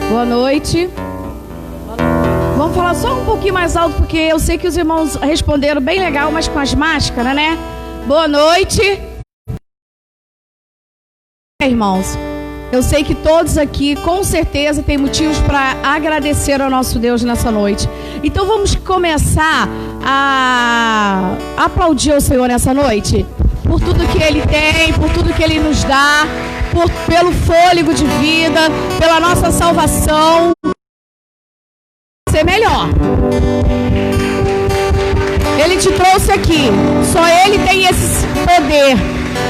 Boa noite. Vamos falar só um pouquinho mais alto, porque eu sei que os irmãos responderam bem legal, mas com as máscaras, né? Boa noite. Irmãos, eu sei que todos aqui com certeza têm motivos para agradecer ao nosso Deus nessa noite. Então vamos começar a aplaudir o Senhor nessa noite, por tudo que Ele tem, por tudo que Ele nos dá, pelo fôlego de vida, pela nossa salvação. Ser melhor. Ele te trouxe aqui, só Ele tem esse poder.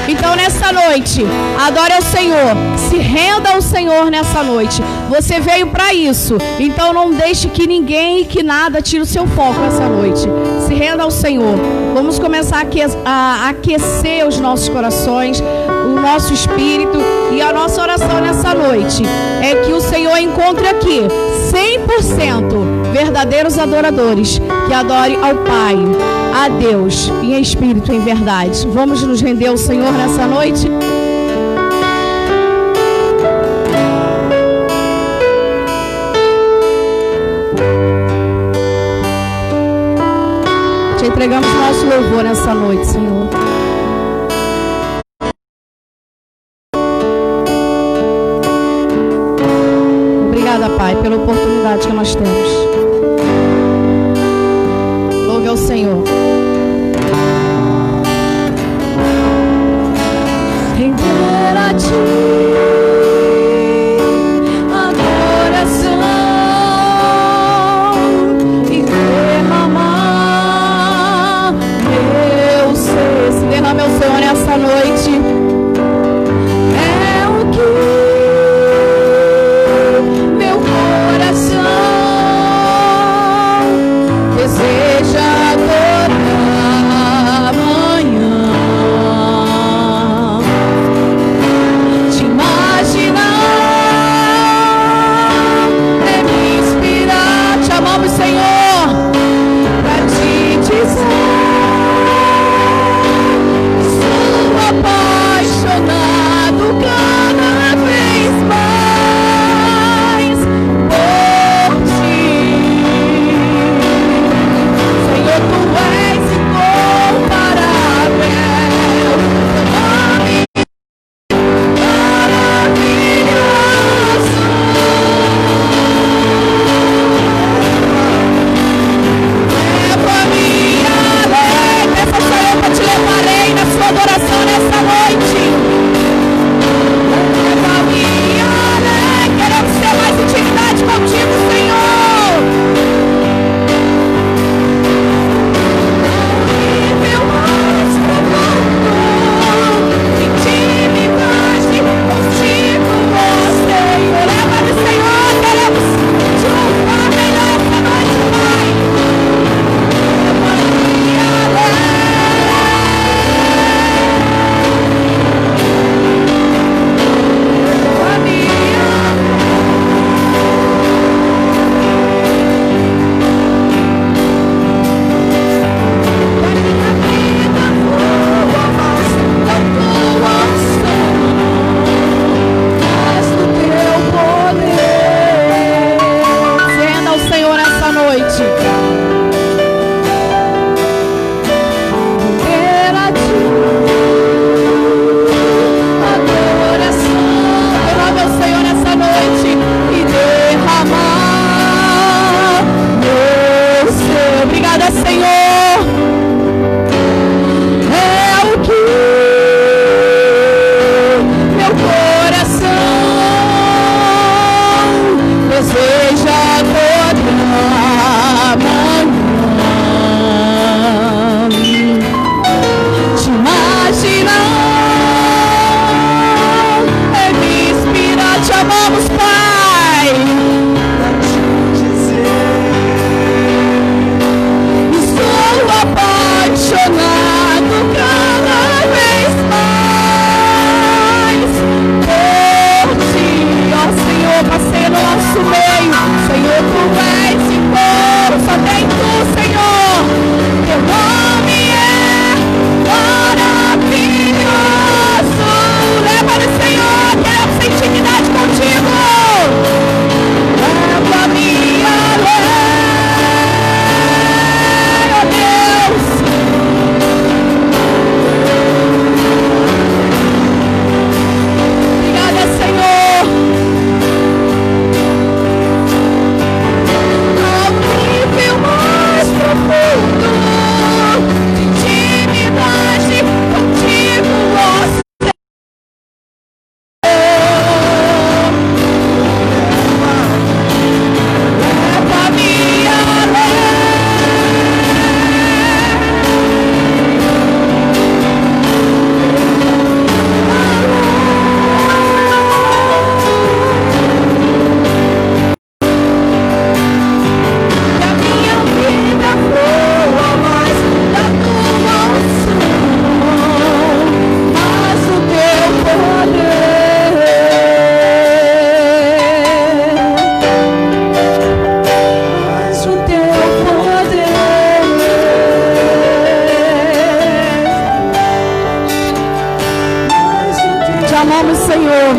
Então nessa noite, adore ao Senhor, se renda ao Senhor nessa noite. Você veio para isso, então não deixe que ninguém e que nada tire o seu foco essa noite. Se renda ao Senhor. Vamos começar a aquecer os nossos corações, o nosso espírito, e a nossa oração nessa noite é que o Senhor encontre aqui 100% verdadeiros adoradores, que adore ao Pai, a Deus, em espírito e em verdade. Vamos nos render ao Senhor nessa noite? Te entregamos o nosso louvor nessa noite, Senhor. Obrigada, Pai, pela oportunidade que nós temos. Louve ao Senhor. Render a Ti adoração e derramar meu ser. Se derrame ao Senhor nessa noite. Amanhã te amamos, Senhor.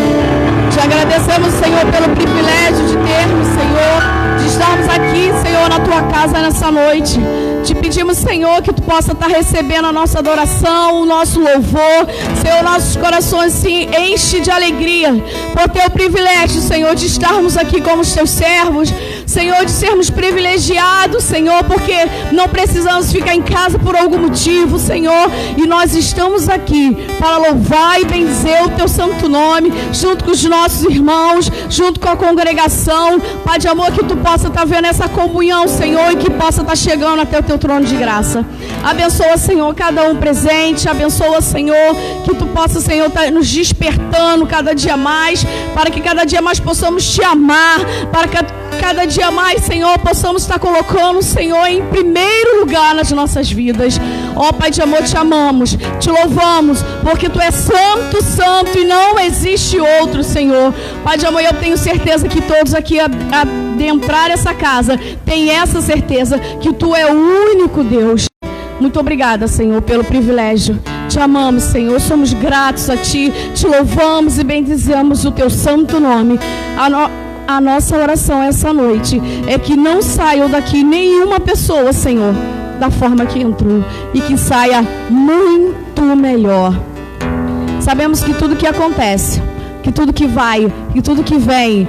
Te agradecemos, Senhor, pelo privilégio de termos, Senhor, de estarmos aqui, Senhor, na tua casa nessa noite. Te pedimos, Senhor, que tu possa estar recebendo a nossa adoração, o nosso louvor. Senhor, nossos corações se enchem de alegria por ter o privilégio, Senhor, de estarmos aqui como os teus servos. Senhor, de sermos privilegiados, Senhor, porque não precisamos ficar em casa por algum motivo, Senhor. E nós estamos aqui para louvar e bendizer o teu santo nome, junto com os nossos irmãos, junto com a congregação. Pai de amor, que tu possa estar vendo essa comunhão, Senhor, e que possa estar chegando até o teu trono de graça. Abençoa, Senhor, cada um presente. Abençoa, Senhor, que tu possa, Senhor, estar nos despertando cada dia mais, para que cada dia mais possamos te amar, para que cada dia mais, Senhor, possamos estar colocando o Senhor em primeiro lugar nas nossas vidas. Ó Pai de amor, te amamos, te louvamos, porque tu és santo, santo, e não existe outro, Senhor. Pai de amor, eu tenho certeza que todos aqui adentrar essa casa têm essa certeza que tu é o único Deus. Muito obrigada, Senhor, pelo privilégio. Te amamos, Senhor, somos gratos a ti, te louvamos e bendizemos o teu santo nome. A nossa oração essa noite é que não saiam daqui nenhuma pessoa, Senhor, da forma que entrou, e que saia muito melhor. Sabemos que tudo que acontece, que tudo que vai, que tudo que vem,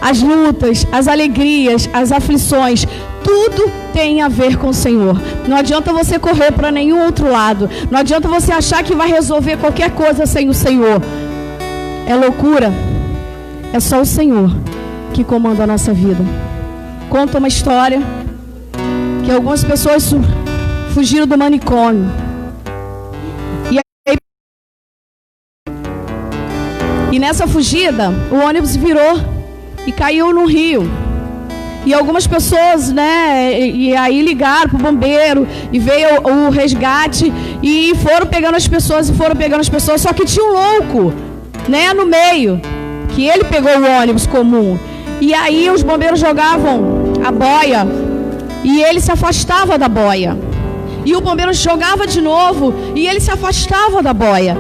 as lutas, as alegrias, as aflições, tudo tem a ver com o Senhor. Não adianta você correr para nenhum outro lado. Não adianta você achar que vai resolver qualquer coisa sem o Senhor. É loucura. É só o Senhor que comanda a nossa vida. Conta uma história que algumas pessoas fugiram do manicômio. E nessa fugida, o ônibus virou e caiu no rio. E algumas pessoas, né, e aí ligaram pro bombeiro, e veio o resgate, e foram pegando as pessoas, só que tinha um louco, né, no meio, que ele pegou o ônibus comum. E aí os bombeiros jogavam a boia, e ele se afastava da boia. E o bombeiro jogava de novo, e ele se afastava da boia.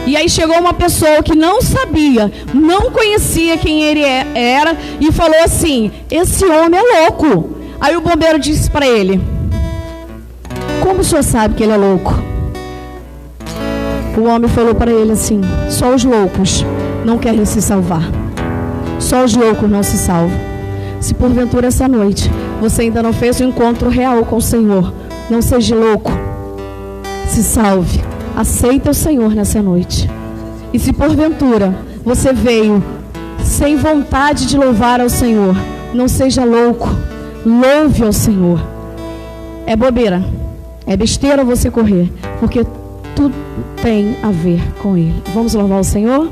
E aí chegou uma pessoa que não sabia, não conhecia quem ele era, e falou assim: esse homem é louco. Aí o bombeiro disse para ele: como o senhor sabe que ele é louco? O homem falou para ele assim: só os loucos não querem se salvar. Só os loucos não se salvam. Se porventura essa noite você ainda não fez um encontro real com o Senhor, não seja louco, se salve. Aceita o Senhor nessa noite. E se porventura você veio sem vontade de louvar ao Senhor, não seja louco, louve ao Senhor. É bobeira, é besteira você correr, porque tudo tem a ver com Ele. Vamos louvar o Senhor?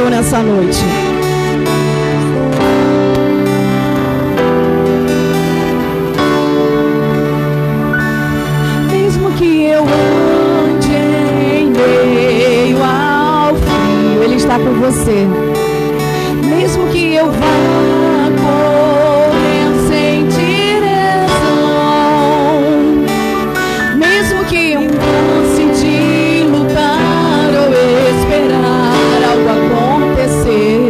Nessa noite, mesmo que eu ande em meio ao frio, Ele está por você. Mesmo que eu vá correndo sem direção, mesmo que eu canse de lutar ou esperar algo acontecer,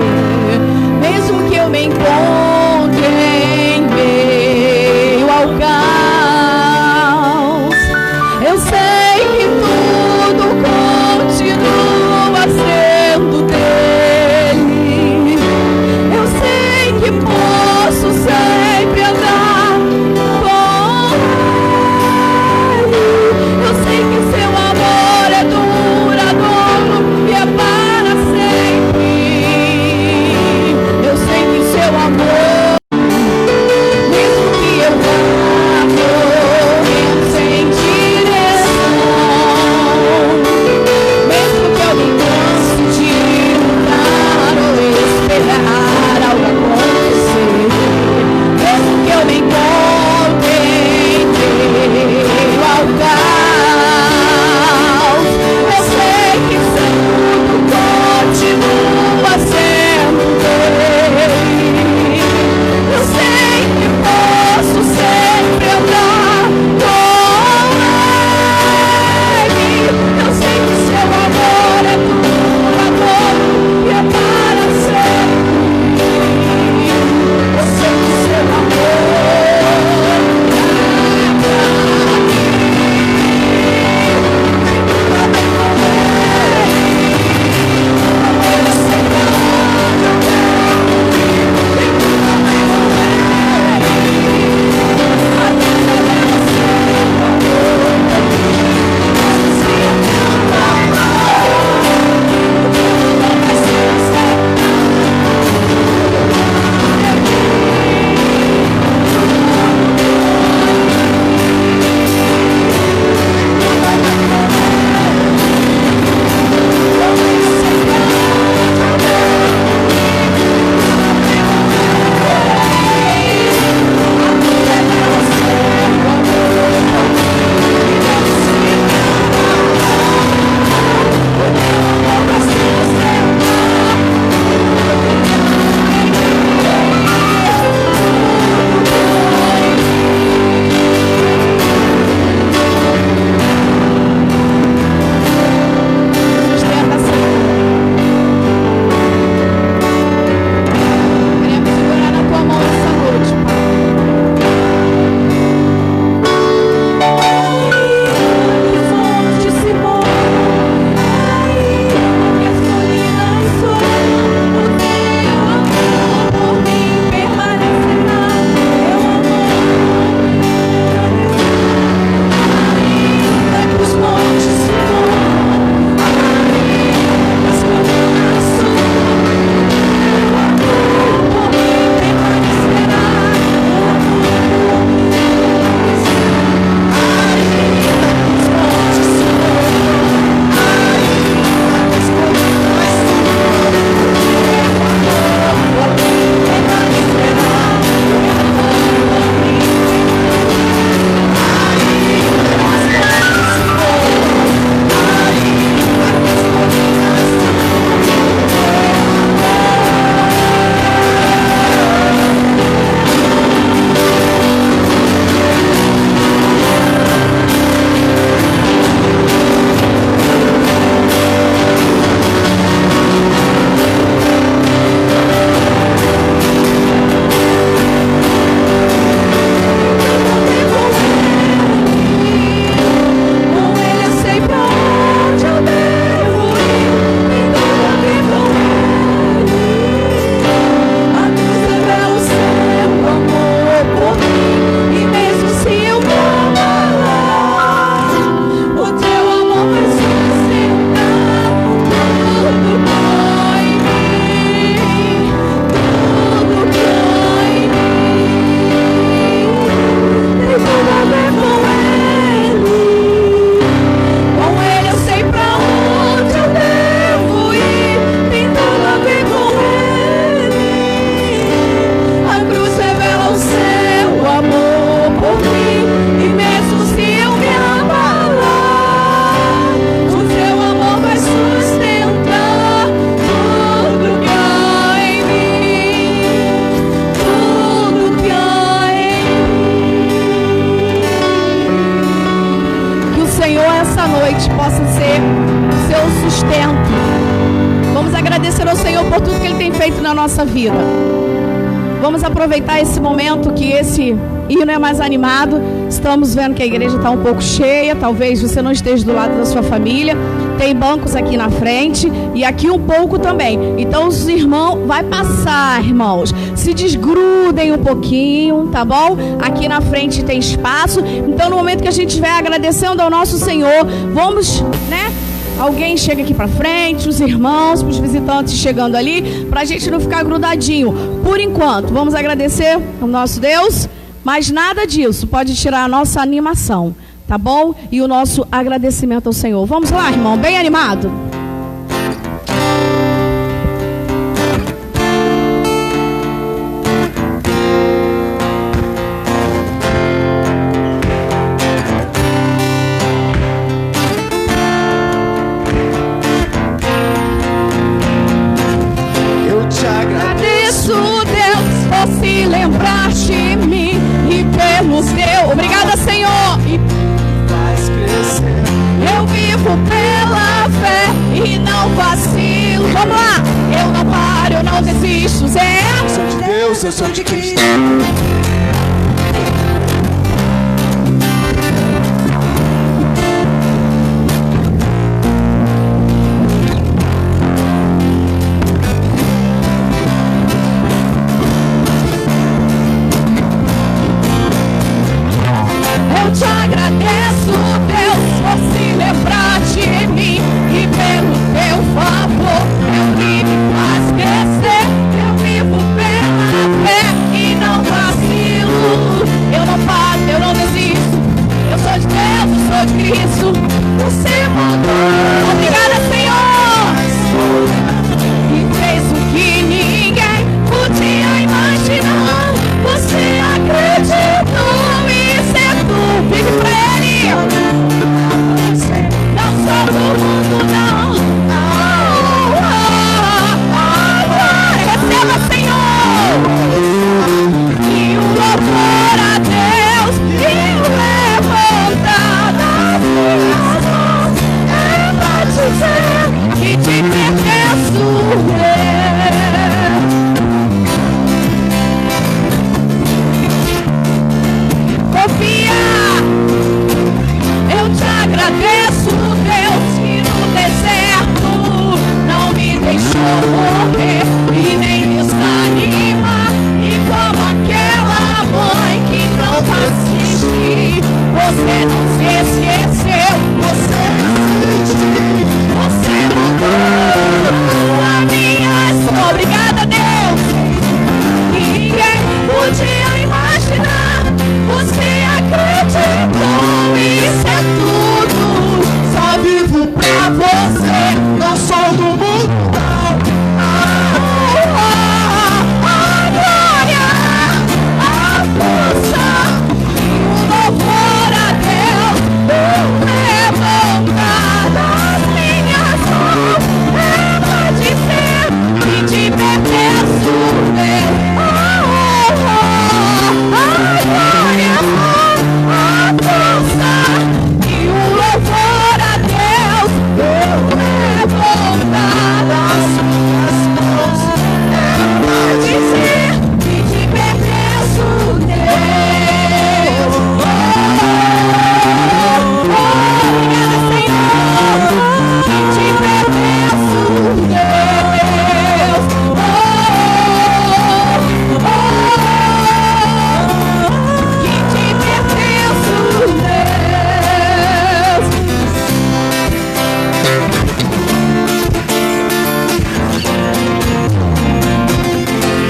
noite possa ser seu sustento. Vamos agradecer ao Senhor por tudo que Ele tem feito na nossa vida. Vamos aproveitar esse momento que esse hino é mais animado. Estamos vendo que a igreja está um pouco cheia. Talvez você não esteja do lado da sua família. Tem bancos aqui na frente e aqui um pouco também. Então os irmãos, vai passar, irmãos. Se desgrudem um pouquinho, tá bom? Aqui na frente tem espaço. Então no momento que a gente estiver agradecendo ao nosso Senhor, vamos, né? Alguém chega aqui pra frente, os irmãos, os visitantes chegando ali, pra gente não ficar grudadinho. Por enquanto, vamos agradecer ao nosso Deus, mas nada disso pode tirar a nossa animação, tá bom? E o nosso agradecimento ao Senhor. Vamos lá, irmão, bem animado? Se lembrar-te de mim e pelo teu, obrigada, Senhor, e faz crescer. Eu vivo pela fé e não vacilo. Vamos lá, eu não paro, eu não desisto. Zé, eu sou de Deus, eu sou de Cristo. Te agradeço, Deus, por se lembrar de mim e pelo teu favor, eu me faz crescer. Eu vivo pela fé e não vacilo. Eu não paro, eu não desisto. Eu sou de Deus, eu sou de Cristo. Você mandou. Obrigada, Senhor. E fez o que ninguém podia imaginar. Você acreditou. Vive pra Ele. Não sou do mundo, não. Receba, Senhor. E o louvor a Deus. E o levantar das minhas mãos. É pra dizer que te pertenço. Confia. Eu te agradeço, Deus, que no deserto não me deixou morrer e nem desanimar. E como aquela mãe que não assiste, você não se esqueceu, você assiste, você mudou a minha história. Obrigada, Deus, que ninguém podia imaginar. Você acreditou, isso é tudo. Só vivo pra você, não sou do mundo, não. A glória, a força e o louvor a Deus. O levantar das minhas mãos é pra dizer que te pertenço. A glória, a força e o louvor a Deus. Eu levantar das minhas mãos é pra dizer que te pertenço, Deus. Obrigada, Senhor, que te pertenço, Deus. Que te pertenço, Deus.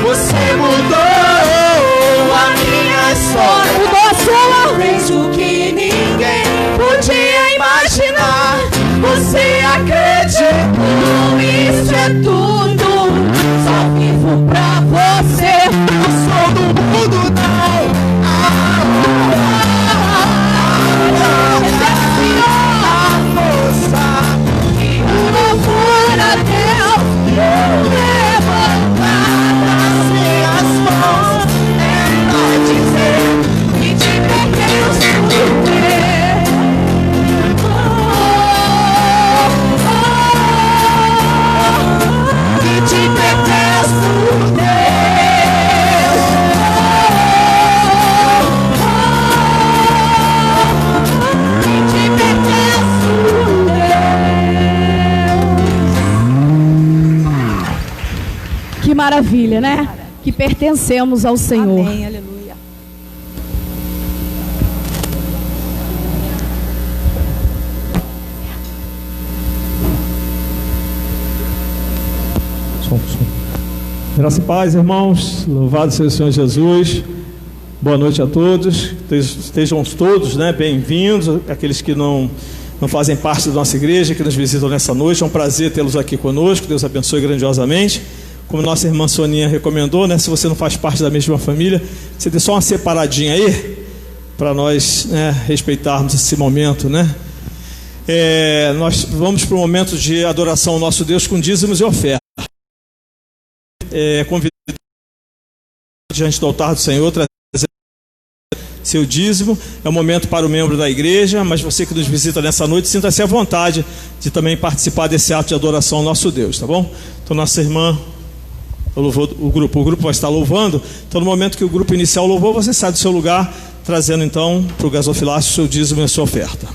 Você mudou a minha história, mudou a sua, fez o que ninguém podia imaginar. Você acreditou, isso é tudo. Só vivo pra você, não sou do mundo, não. A força e o louvor a Deus. Eu levantar das minhas mãos é pra dizer que te pertenço. maravilha, né? Que pertencemos ao Senhor. Amém, aleluia. Graça e paz, irmãos. Louvado seja o Senhor Jesus. Boa noite a todos. Estejam todos, né, bem-vindos. Aqueles que não fazem parte da nossa igreja, que nos visitam nessa noite. É um prazer tê-los aqui conosco. Deus abençoe grandiosamente. Como nossa irmã Soninha recomendou, né, se você não faz parte da mesma família, você tem só uma separadinha aí, para nós, né, respeitarmos esse momento, né? Nós vamos para um momento de adoração ao nosso Deus com dízimos e ofertas. Convidado diante do altar do Senhor, trazer seu dízimo. É um momento para o membro da igreja, mas você que nos visita nessa noite, sinta-se à vontade de também participar desse ato de adoração ao nosso Deus, tá bom? Então nossa irmã louvou, o grupo vai estar louvando. Então no momento que o grupo inicial louvou, você sai do seu lugar, trazendo então para o gasofilácio o seu dízimo e a sua oferta.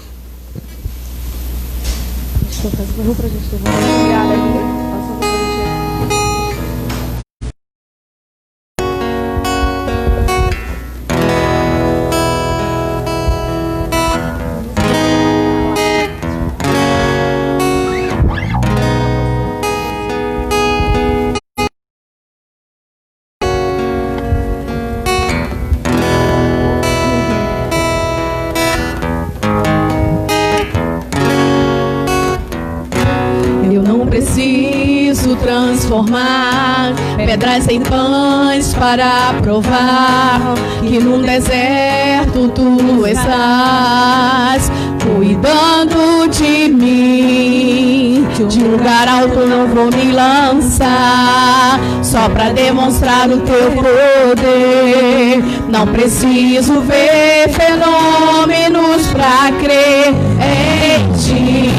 Transformar pedras em pães para provar que num deserto tu estás cuidando de mim. De um lugar alto não vou me lançar só para demonstrar o teu poder. Não preciso ver fenômenos para crer em ti.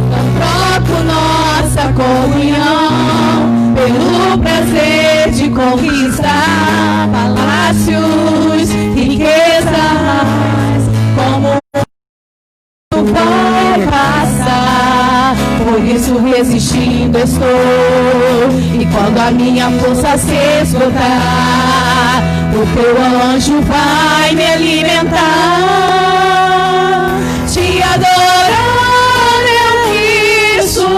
Não troco nossa comunhão pelo prazer de conquistar palácios, riquezas, como vai passar. Por isso resistindo estou, e quando a minha força se esgotar, o teu anjo vai me alimentar. Te adorar eu quis sustenta-me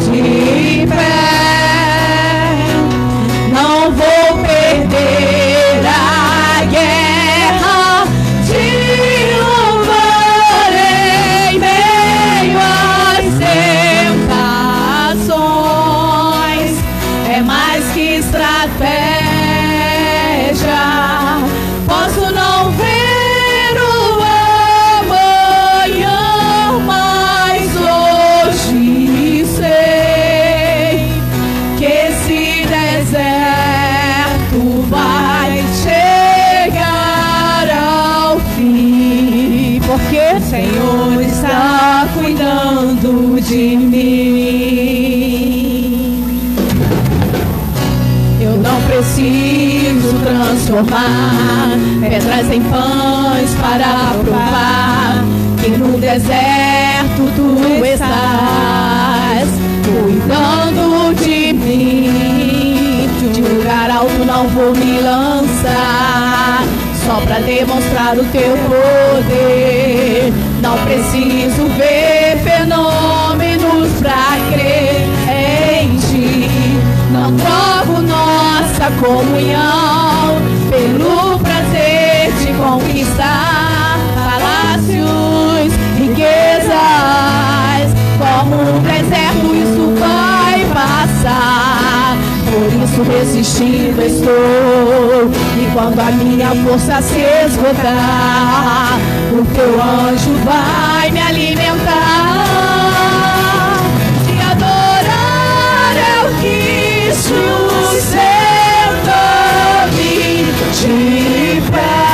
de pé. Não vou perder a guerra, te louvarei em meio às tentações. É mais que estratégia, posso não ver o amanhã, mas hoje sei que esse deserto vai chegar ao fim, porque o Senhor está cuidando de mim. Eu não preciso transformar pedras em pães para provar que no deserto tu estás cuidando de mim. De um lugar alto não vou me lançar só para demonstrar o teu poder. Não preciso ver fenômenos para crer em ti. Não troco nossa comunhão pelo prazer de conquistar palácios, riquezas. Como um deserto isso vai passar, por isso resistindo estou. E quando a minha força se esgotar, o teu anjo vai me alimentar. Te adorar eu quis, sustenta-me de pé.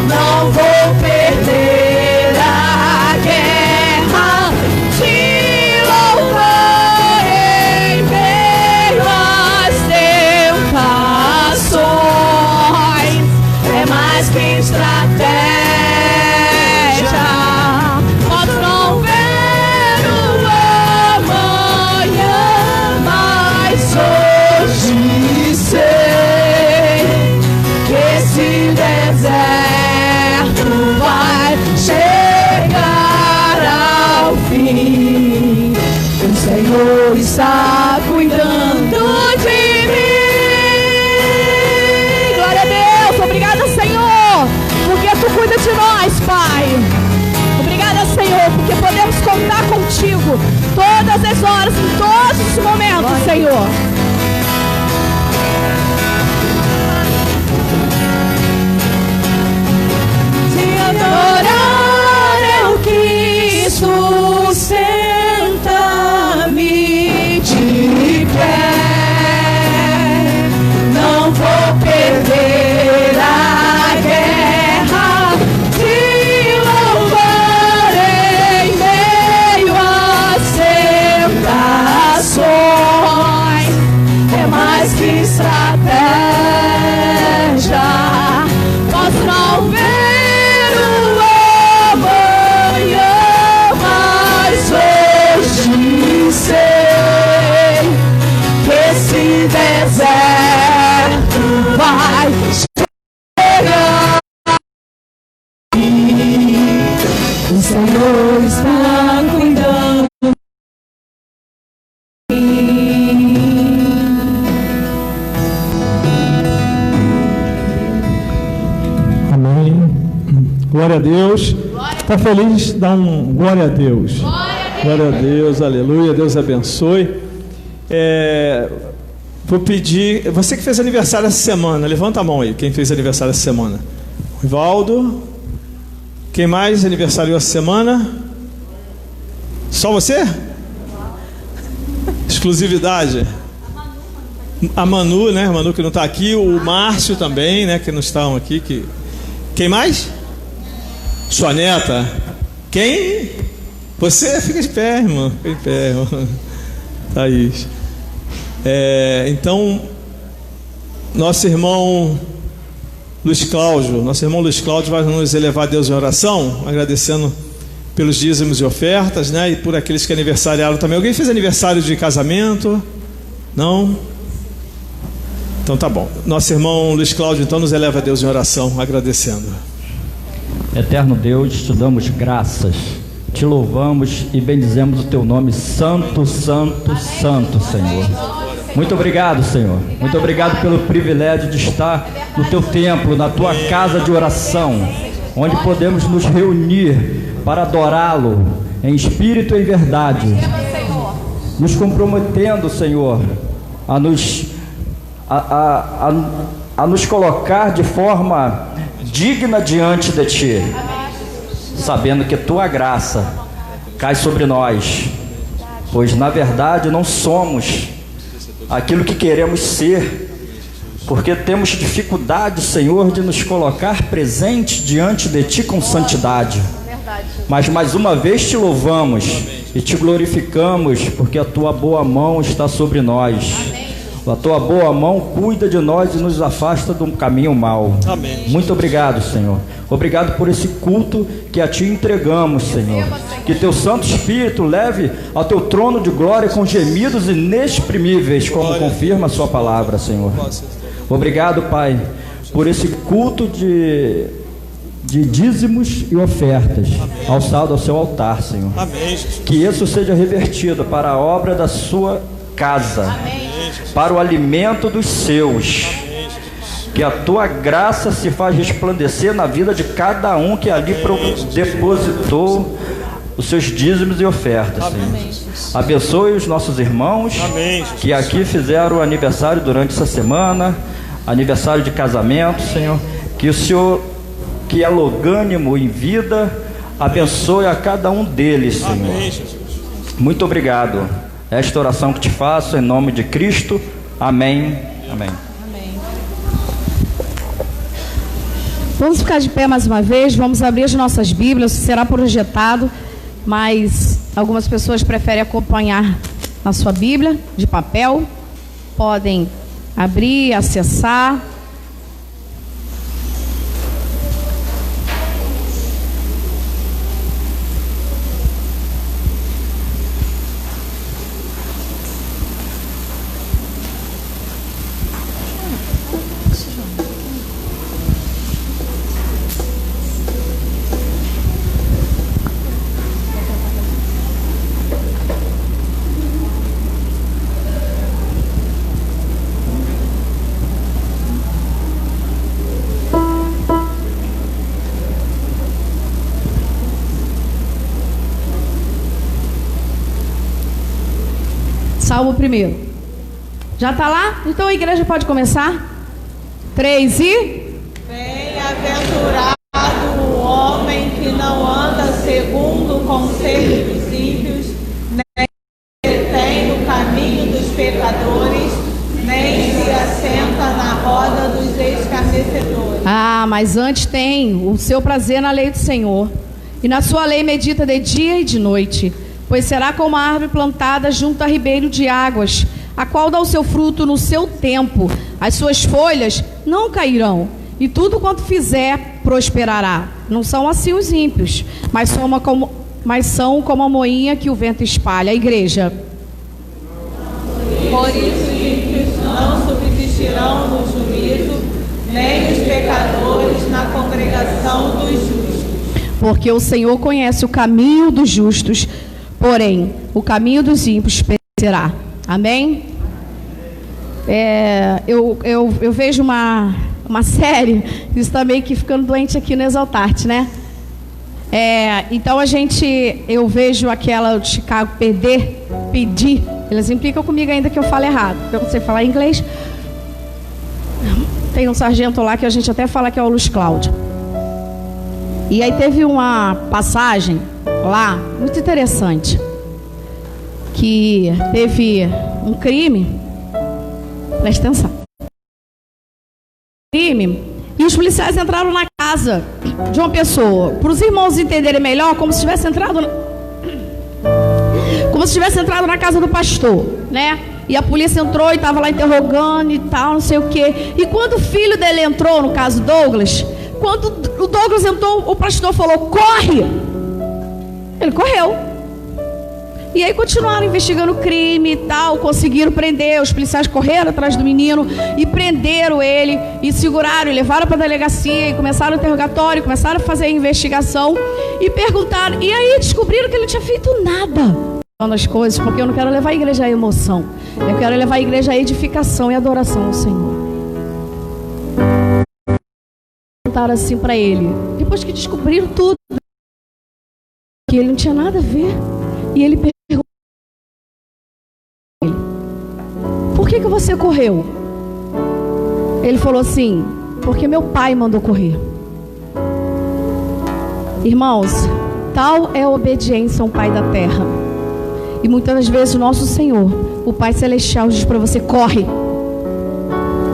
Não vou perder a guerra, te louvarei em meio às tentações. É mais que estratégia, posso não ver o amanhã, Glória a Deus. Está feliz? Dá um glória a Deus. Glória a Deus, aleluia. Deus abençoe. Vou pedir, você que fez aniversário essa semana, levanta a mão aí, quem fez aniversário essa semana. Rivaldo. Quem mais aniversariou essa semana? Só você? Exclusividade. A Manu, né? A Manu que não está aqui. O Márcio também, né? Que não estão aqui. Quem mais? Sua neta. Quem? Você? Fica de pé, irmão. Fica de pé, irmão. Thaís. Então, nosso irmão Luiz Cláudio vai nos elevar a Deus em oração, agradecendo pelos dízimos e ofertas, né? E por aqueles que aniversariaram também. Alguém fez aniversário de casamento? Não? Então tá bom. Nosso irmão Luiz Cláudio então nos eleva a Deus em oração, agradecendo. Eterno Deus, te damos graças, te louvamos e bendizemos o teu nome, santo, santo, santo, Senhor. Muito obrigado, Senhor. Muito obrigado pelo privilégio de estar no teu templo, na tua casa de oração, onde podemos nos reunir para adorá-lo em espírito e em verdade, nos comprometendo, Senhor, a nos colocar de forma digna diante de ti, sabendo que tua graça cai sobre nós, pois na verdade não somos aquilo que queremos ser, porque temos dificuldade, Senhor, de nos colocar presente diante de ti com santidade. Mas mais uma vez te louvamos e te glorificamos, porque a tua boa mão está sobre nós. A tua boa mão cuida de nós e nos afasta do caminho mau. Amém. Muito obrigado, Senhor. Obrigado por esse culto que a ti entregamos, Senhor. Que teu Santo Espírito leve ao teu trono de glória com gemidos inexprimíveis, como confirma a sua palavra, Senhor. Obrigado, Pai, por esse culto de dízimos e ofertas, alçado ao seu altar, Senhor. Amém. Que isso seja revertido para a obra da sua casa. Amém. Para o alimento dos seus. Que a tua graça se faz resplandecer na vida de cada um que ali depositou os seus dízimos e ofertas, Senhor. Abençoe os nossos irmãos que aqui fizeram o aniversário durante essa semana, aniversário de casamento, Senhor. Que o Senhor, que é longânimo em vida, abençoe a cada um deles, Senhor. Muito obrigado. Esta oração que te faço em nome de Cristo. Amém. Amém. Amém. Vamos ficar de pé mais uma vez. Vamos abrir as nossas Bíblias. Será projetado, mas algumas pessoas preferem acompanhar na sua Bíblia de papel. Podem abrir, acessar. Salmo 1. Já está lá? Então a igreja pode começar? 3 e... Bem-aventurado o homem que não anda segundo o conselho dos ímpios, nem tem no caminho dos pecadores, nem se assenta na roda dos escarnecedores. Ah, mas antes tem o seu prazer na lei do Senhor, e na sua lei medita de dia e de noite. Pois será como a árvore plantada junto a ribeiro de águas, a qual dá o seu fruto no seu tempo. As suas folhas não cairão, e tudo quanto fizer prosperará. Não são assim os ímpios, mas são como a moinha que o vento espalha. A igreja. Por isso os ímpios não subsistirão no juízo, nem os pecadores na congregação dos justos. Porque o Senhor conhece o caminho dos justos, porém, o caminho dos ímpios perecerá. Amém? Eu vejo uma série, isso está meio que ficando doente aqui no Exaltarte, né? Então eu vejo aquela de Chicago pedir. Eles implicam comigo ainda que eu falo errado. Eu não sei falar inglês. Tem um sargento lá que a gente até fala que é o Luiz Cláudio. E aí teve uma passagem lá, muito interessante, que teve um crime. Presta atenção. Crime. E os policiais entraram na casa de uma pessoa. Para os irmãos entenderem melhor, como se tivesse entrado na casa do pastor, né? E a polícia entrou e estava lá interrogando e tal, não sei o quê. E quando o filho dele entrou, no caso Douglas, quando o Douglas entrou, o pastor falou: corre! Ele correu. E aí continuaram investigando o crime e tal, conseguiram prender. Os policiais correram atrás do menino e prenderam ele, e seguraram, e levaram para a delegacia, e começaram o interrogatório, começaram a fazer a investigação, e perguntaram, e aí descobriram que ele não tinha feito nada das coisas, porque eu não quero levar a igreja à emoção, eu quero levar a igreja à edificação e adoração ao Senhor. Perguntaram assim para ele, depois que descobriram tudo, que ele não tinha nada a ver, e ele perguntou: por que você correu? Ele falou assim: porque meu pai mandou correr. Irmãos, tal é a obediência ao Pai da terra. E muitas das vezes o nosso Senhor, o Pai Celestial, diz para você: corre.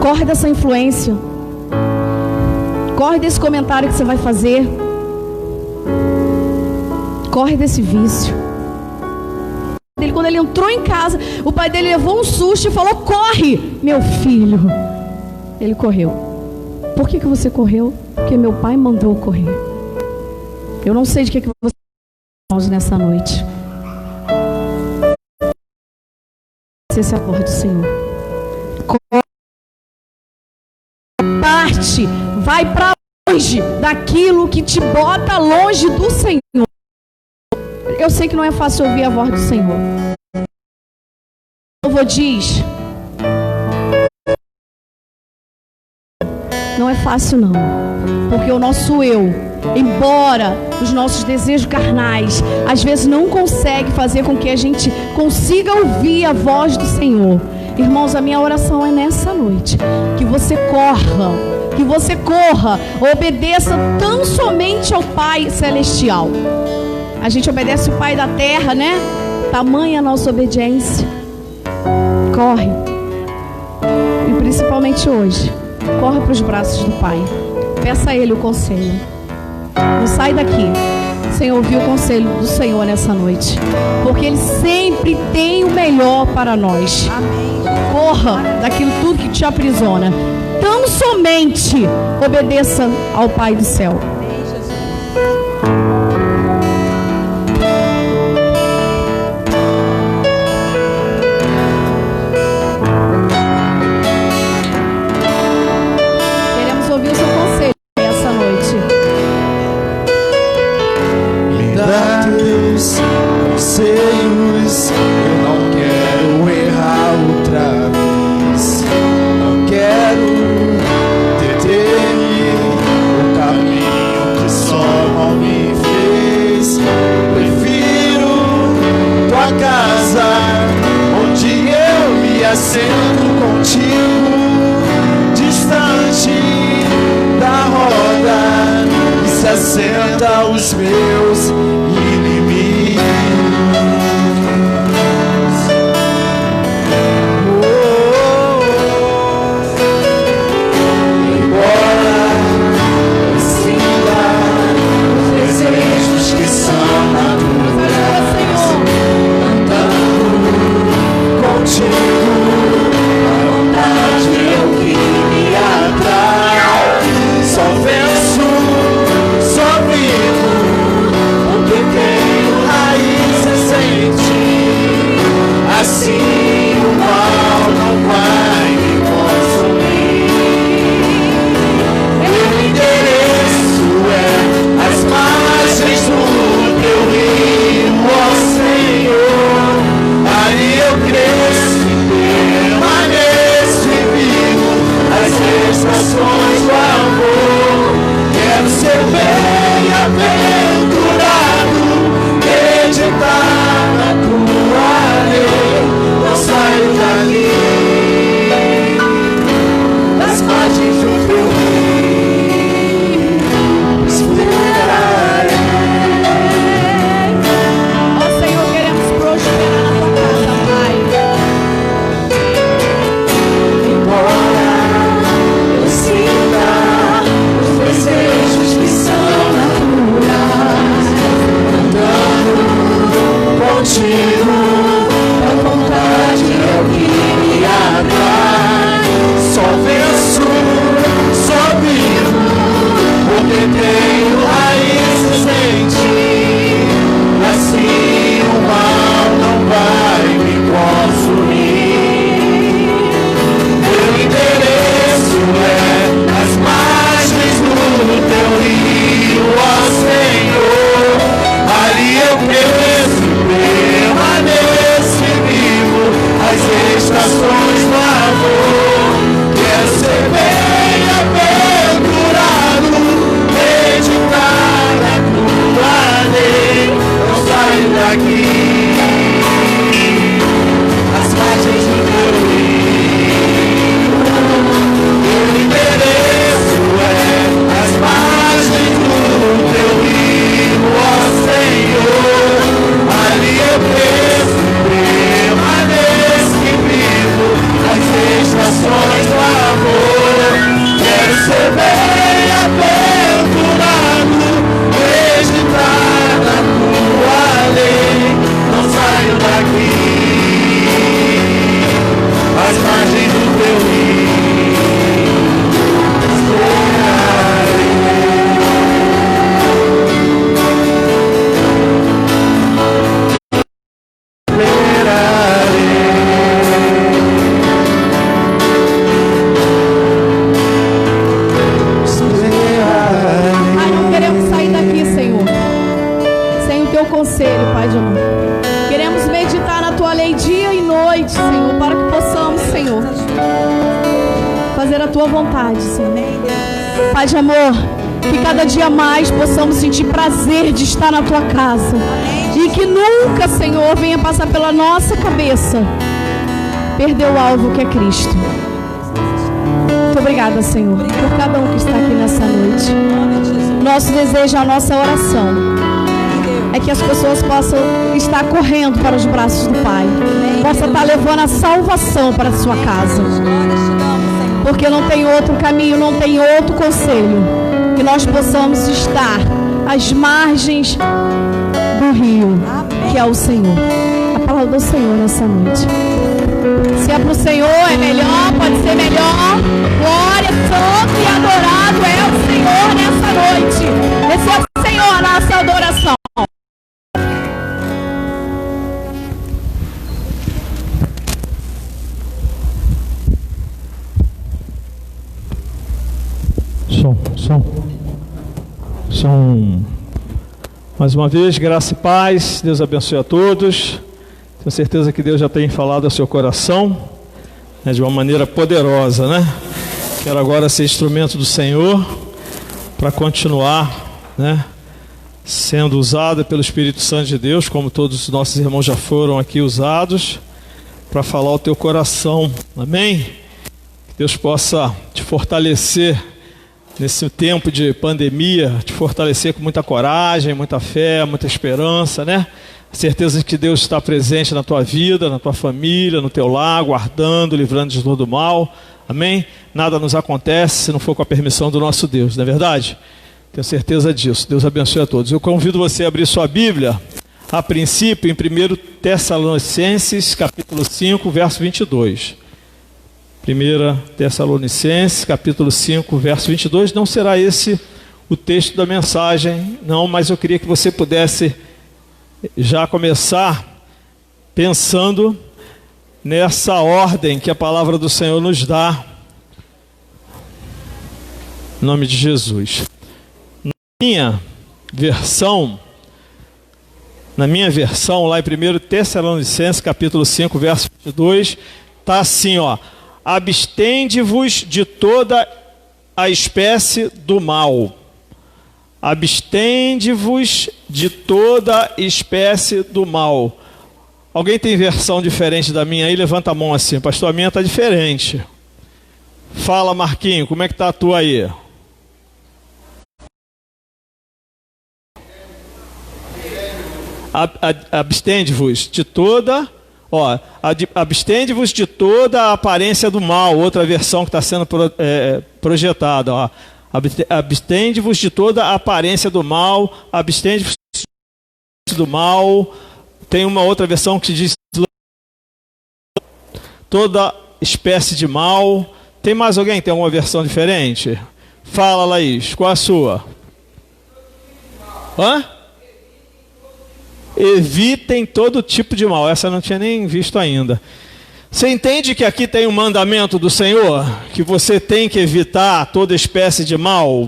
Corre dessa influência. Corre desse comentário que você vai fazer. Corre desse vício. Quando ele entrou em casa, o pai dele levou um susto e falou: corre, meu filho. Ele correu. Por que você correu? Porque meu pai mandou correr. Eu não sei de que você está nessa noite. Esse é a porra do Senhor. Parte, vai para longe daquilo que te bota longe do Senhor. Eu sei que não é fácil ouvir a voz do Senhor. O povo diz: não é fácil não, porque o nosso eu, embora os nossos desejos carnais às vezes não consegue fazer com que a gente consiga ouvir a voz do Senhor. Irmãos, a minha oração é nessa noite que você corra, obedeça tão somente ao Pai Celestial. A gente obedece o Pai da terra, né? Tamanha a nossa obediência. Corre. E principalmente hoje, corre para os braços do Pai. Peça a Ele o conselho. Não sai daqui sem ouvir o conselho do Senhor nessa noite, porque Ele sempre tem o melhor para nós. Corra daquilo tudo que te aprisiona. Tão somente obedeça ao Pai do céu. Conselhos, eu não quero errar outra vez, não quero deter o caminho que só mal me fez. Prefiro tua casa, onde eu me assento contigo, distante da roda que se assenta aos meus inimigos. vontade, Senhor. Pai de amor, que cada dia mais possamos sentir prazer de estar na tua casa. E que nunca, Senhor, venha passar pela nossa cabeça perder o alvo que é Cristo. Muito obrigada, Senhor, por cada um que está aqui nessa noite. Nosso desejo, a nossa oração é que as pessoas possam estar correndo para os braços do Pai. Possa estar levando a salvação para a sua casa. Porque não tem outro caminho, não tem outro conselho. Que nós possamos estar às margens do rio, que é o Senhor. A palavra do Senhor nessa noite. Se é para o Senhor, é melhor, pode ser melhor. Glória, santo e adorado é o Senhor nessa noite. Receba o Senhor a nossa adoração. Som. Mais uma vez, graça e paz. Deus abençoe a todos. Tenho certeza que Deus já tem falado ao seu coração, né, de uma maneira poderosa, né? Quero agora ser instrumento do Senhor para continuar, né, sendo usado pelo Espírito Santo de Deus, como todos os nossos irmãos já foram aqui usados, para falar ao teu coração. Amém? Que Deus possa te fortalecer nesse tempo de pandemia, te fortalecer com muita coragem, muita fé, muita esperança, né? A certeza de que Deus está presente na tua vida, na tua família, no teu lar, guardando, livrando de todo mal. Amém? Nada nos acontece se não for com a permissão do nosso Deus, não é verdade? Tenho certeza disso. Deus abençoe a todos. Eu convido você a abrir sua Bíblia, a princípio, em 1 Tessalonicenses, capítulo 5, verso 22. 1 Tessalonicenses, capítulo 5, verso 22. Não será esse o texto da mensagem, não, mas eu queria que você pudesse já começar pensando nessa ordem que a palavra do Senhor nos dá, em nome de Jesus. Na minha versão, lá em 1 Tessalonicenses, capítulo 5, verso 22, está assim, ó: abstende-vos de toda a espécie do mal. Abstende-vos de toda espécie do mal. Alguém tem versão diferente da minha aí? Levanta a mão assim. Pastor, a minha está diferente. Fala, Marquinho, como é que está a tua aí? Abstende-vos de toda... abstende-vos de toda a aparência do mal. Outra versão que está sendo projetada, ó. Abstende-vos de toda a aparência do mal. Abstende-vos do mal. Tem uma outra versão que diz toda espécie de mal. Tem mais alguém que tem uma versão diferente? Fala, Laís, qual a sua? Evitem todo tipo de mal. Essa eu não tinha nem visto ainda. Você entende que aqui tem um mandamento do Senhor? Que você tem que evitar toda espécie de mal?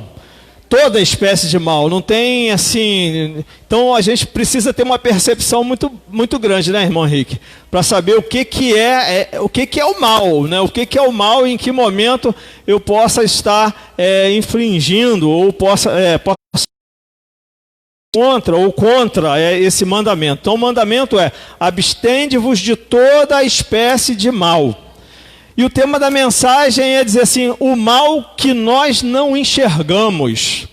Toda espécie de mal. Não tem assim... Então a gente precisa ter uma percepção muito, muito grande, né, irmão Henrique? Para saber o que é o mal, né? O que é o mal e em que momento eu possa estar infringindo ou possa contra esse mandamento. Então o mandamento é: abstende-vos de toda espécie de mal. E o tema da mensagem é dizer assim: o mal que nós não enxergamos.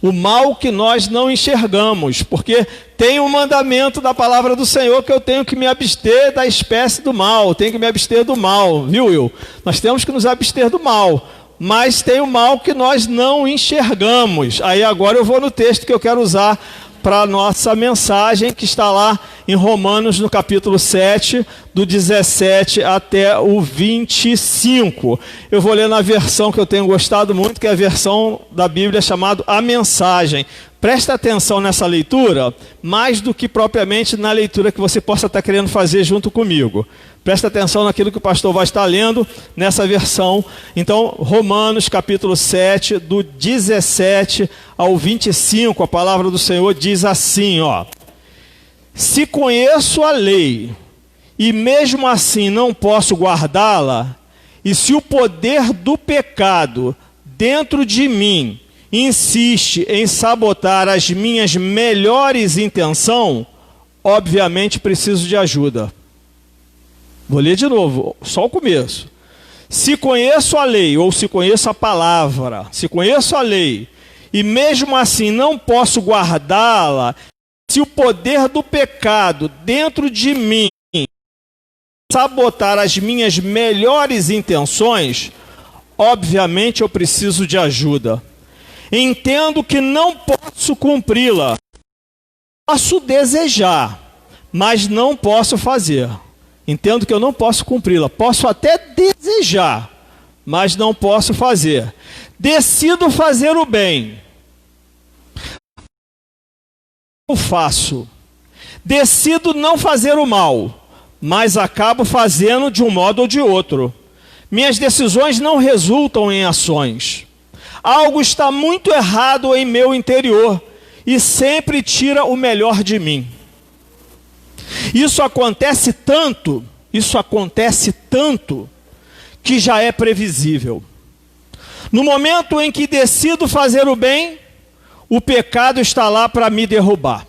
O mal que nós não enxergamos, porque tem um mandamento da palavra do Senhor que eu tenho que me abster da espécie do mal, tenho que me abster do mal, viu, Will? Nós temos que nos abster do mal. Mas tem o mal que nós não enxergamos. Aí agora eu vou no texto que eu quero usar para a nossa mensagem, que está lá em Romanos, no capítulo 7, do 17 até o 25. Eu vou ler na versão que eu tenho gostado muito, que é a versão da Bíblia chamada A Mensagem. Presta atenção nessa leitura, mais do que propriamente na leitura que você possa estar querendo fazer junto comigo. Presta atenção naquilo que o pastor vai estar lendo nessa versão. Então, Romanos capítulo 7, do 17 ao 25, a palavra do Senhor diz assim, ó: se conheço a lei, e mesmo assim não posso guardá-la, E se o poder do pecado dentro de mim insiste em sabotar as minhas melhores intenções, obviamente preciso de ajuda. Vou ler de novo, só o começo. Se conheço a lei, ou se conheço a palavra, se conheço a lei, e mesmo assim não posso guardá-la, se o poder do pecado dentro de mim sabotar as minhas melhores intenções, obviamente eu preciso de ajuda. Entendo que não posso cumpri-la. Posso desejar, mas não posso fazer. Entendo que eu não posso cumpri-la. Posso até desejar, mas não posso fazer. Decido fazer o bem. Eu faço. Decido não fazer o mal, mas acabo fazendo de um modo ou de outro. Minhas decisões não resultam em ações. Algo está muito errado em meu interior e sempre tira o melhor de mim. Isso acontece tanto, que já é previsível. No momento em que decido fazer o bem, o pecado está lá para me derrubar.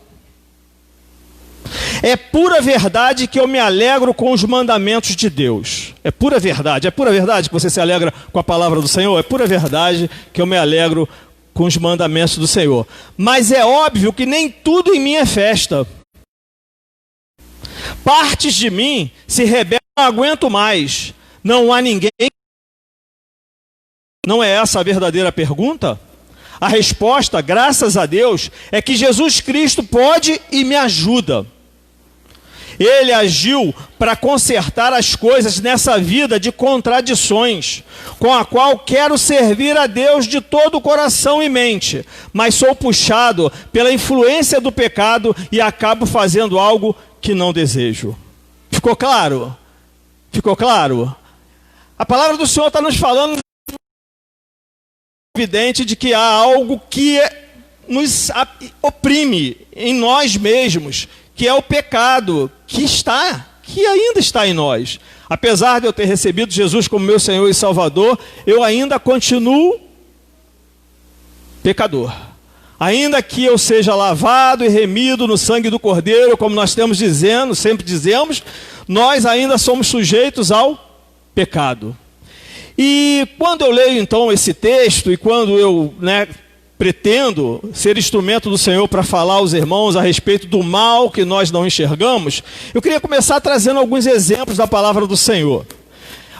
É pura verdade que eu me alegro com os mandamentos de Deus. É pura verdade que você se alegra com a palavra do Senhor. É pura verdade que eu me alegro com os mandamentos do Senhor. Mas é óbvio que nem tudo em mim é festa. Partes de mim se rebelam, não aguento mais. Não há ninguém. Não é essa a verdadeira pergunta? A resposta, graças a Deus, é que Jesus Cristo pode e me ajuda. Ele agiu para consertar as coisas nessa vida de contradições, com a qual quero servir a Deus de todo o coração e mente, mas sou puxado pela influência do pecado e acabo fazendo algo que não desejo. Ficou claro? Ficou claro? A palavra do Senhor está nos falando evidente de que há algo que nos oprime em nós mesmos, que é o pecado, que ainda está em nós. Apesar de eu ter recebido Jesus como meu Senhor e Salvador, eu ainda continuo pecador. Ainda que eu seja lavado e remido no sangue do Cordeiro, como nós sempre dizemos, nós ainda somos sujeitos ao pecado. E quando eu leio então esse texto, e quando eu pretendo ser instrumento do Senhor para falar aos irmãos a respeito do mal que nós não enxergamos, eu queria começar trazendo alguns exemplos da palavra do Senhor.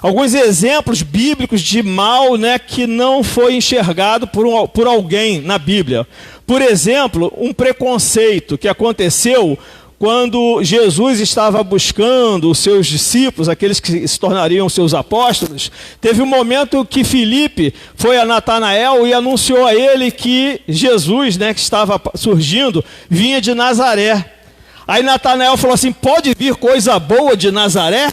Alguns exemplos bíblicos de mal que não foi enxergado por alguém na Bíblia. Por exemplo, um preconceito que aconteceu quando Jesus estava buscando os seus discípulos, aqueles que se tornariam seus apóstolos. Teve um momento que Filipe foi a Natanael e anunciou a ele que Jesus, que estava surgindo, vinha de Nazaré. Aí Natanael falou assim: pode vir coisa boa de Nazaré?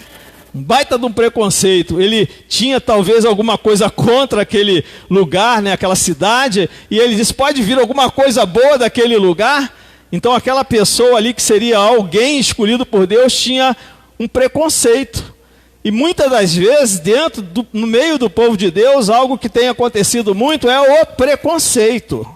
Um baita de um preconceito. Ele tinha talvez alguma coisa contra aquele lugar, aquela cidade, e ele disse: pode vir alguma coisa boa daquele lugar? Então aquela pessoa ali que seria alguém escolhido por Deus tinha um preconceito. E muitas das vezes, no meio do povo de Deus, algo que tem acontecido muito é o preconceito.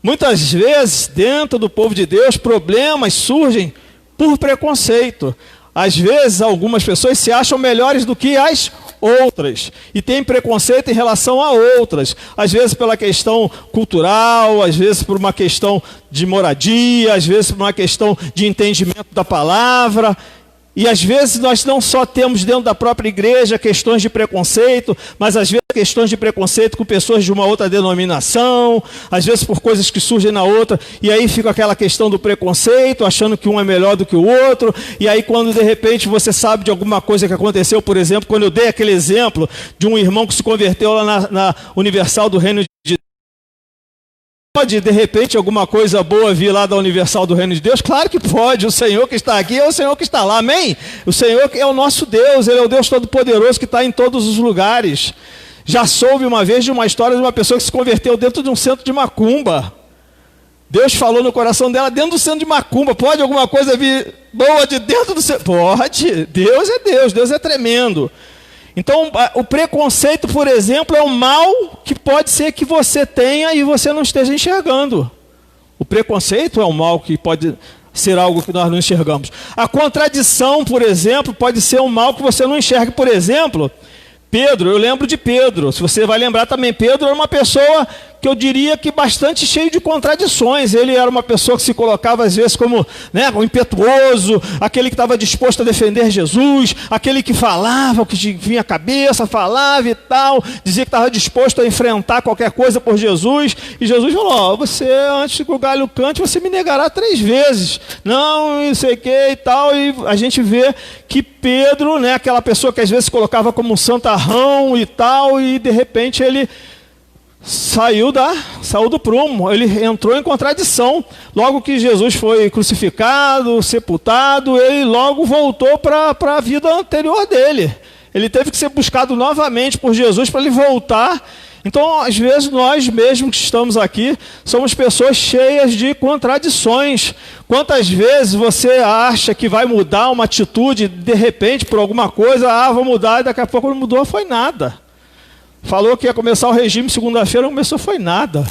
Muitas vezes, dentro do povo de Deus, problemas surgem por preconceito. Às vezes, algumas pessoas se acham melhores do que as outras e têm preconceito em relação a outras, às vezes pela questão cultural, às vezes por uma questão de moradia, às vezes por uma questão de entendimento da palavra. E às vezes nós não só temos dentro da própria igreja questões de preconceito, mas às vezes questões de preconceito com pessoas de uma outra denominação, às vezes por coisas que surgem na outra, e aí fica aquela questão do preconceito, achando que um é melhor do que o outro, e aí quando de repente você sabe de alguma coisa que aconteceu, por exemplo, quando eu dei aquele exemplo de um irmão que se converteu lá na Universal do Reino de Deus, pode, de repente, alguma coisa boa vir lá da Universal do Reino de Deus? Claro que pode. O Senhor que está aqui é o Senhor que está lá, amém? O Senhor é o nosso Deus, Ele é o Deus Todo-Poderoso que está em todos os lugares. Já soube uma vez de uma história de uma pessoa que se converteu dentro de um centro de macumba. Deus falou no coração dela, dentro do centro de macumba. Pode alguma coisa vir boa de dentro do centro? Pode. Deus é Deus, Deus é tremendo. Então, o preconceito, por exemplo, é um mal que pode ser que você tenha e você não esteja enxergando. O preconceito é um mal que pode ser algo que nós não enxergamos. A contradição, por exemplo, pode ser um mal que você não enxerga. Por exemplo, Pedro, eu lembro de Pedro. Se você vai lembrar também, Pedro era uma pessoa que eu diria que bastante cheio de contradições. Ele era uma pessoa que se colocava às vezes como, né, um impetuoso, aquele que estava disposto a defender Jesus, aquele que falava o que vinha à cabeça, falava e tal, dizia que estava disposto a enfrentar qualquer coisa por Jesus. E Jesus falou: você, antes que o galho cante, você me negará 3 vezes. Não, não sei o que e tal. E a gente vê que Pedro, né, aquela pessoa que às vezes se colocava como um santarrão e tal, e de repente ele saiu do prumo, ele entrou em contradição. Logo que Jesus foi crucificado, sepultado, ele logo voltou para a vida anterior dele. Ele teve que ser buscado novamente por Jesus para ele voltar. Então, às vezes, nós mesmos que estamos aqui, somos pessoas cheias de contradições. Quantas vezes você acha que vai mudar uma atitude, de repente, por alguma coisa, vou mudar, e daqui a pouco não mudou, foi nada. Falou que ia começar o regime segunda-feira, não começou, foi nada.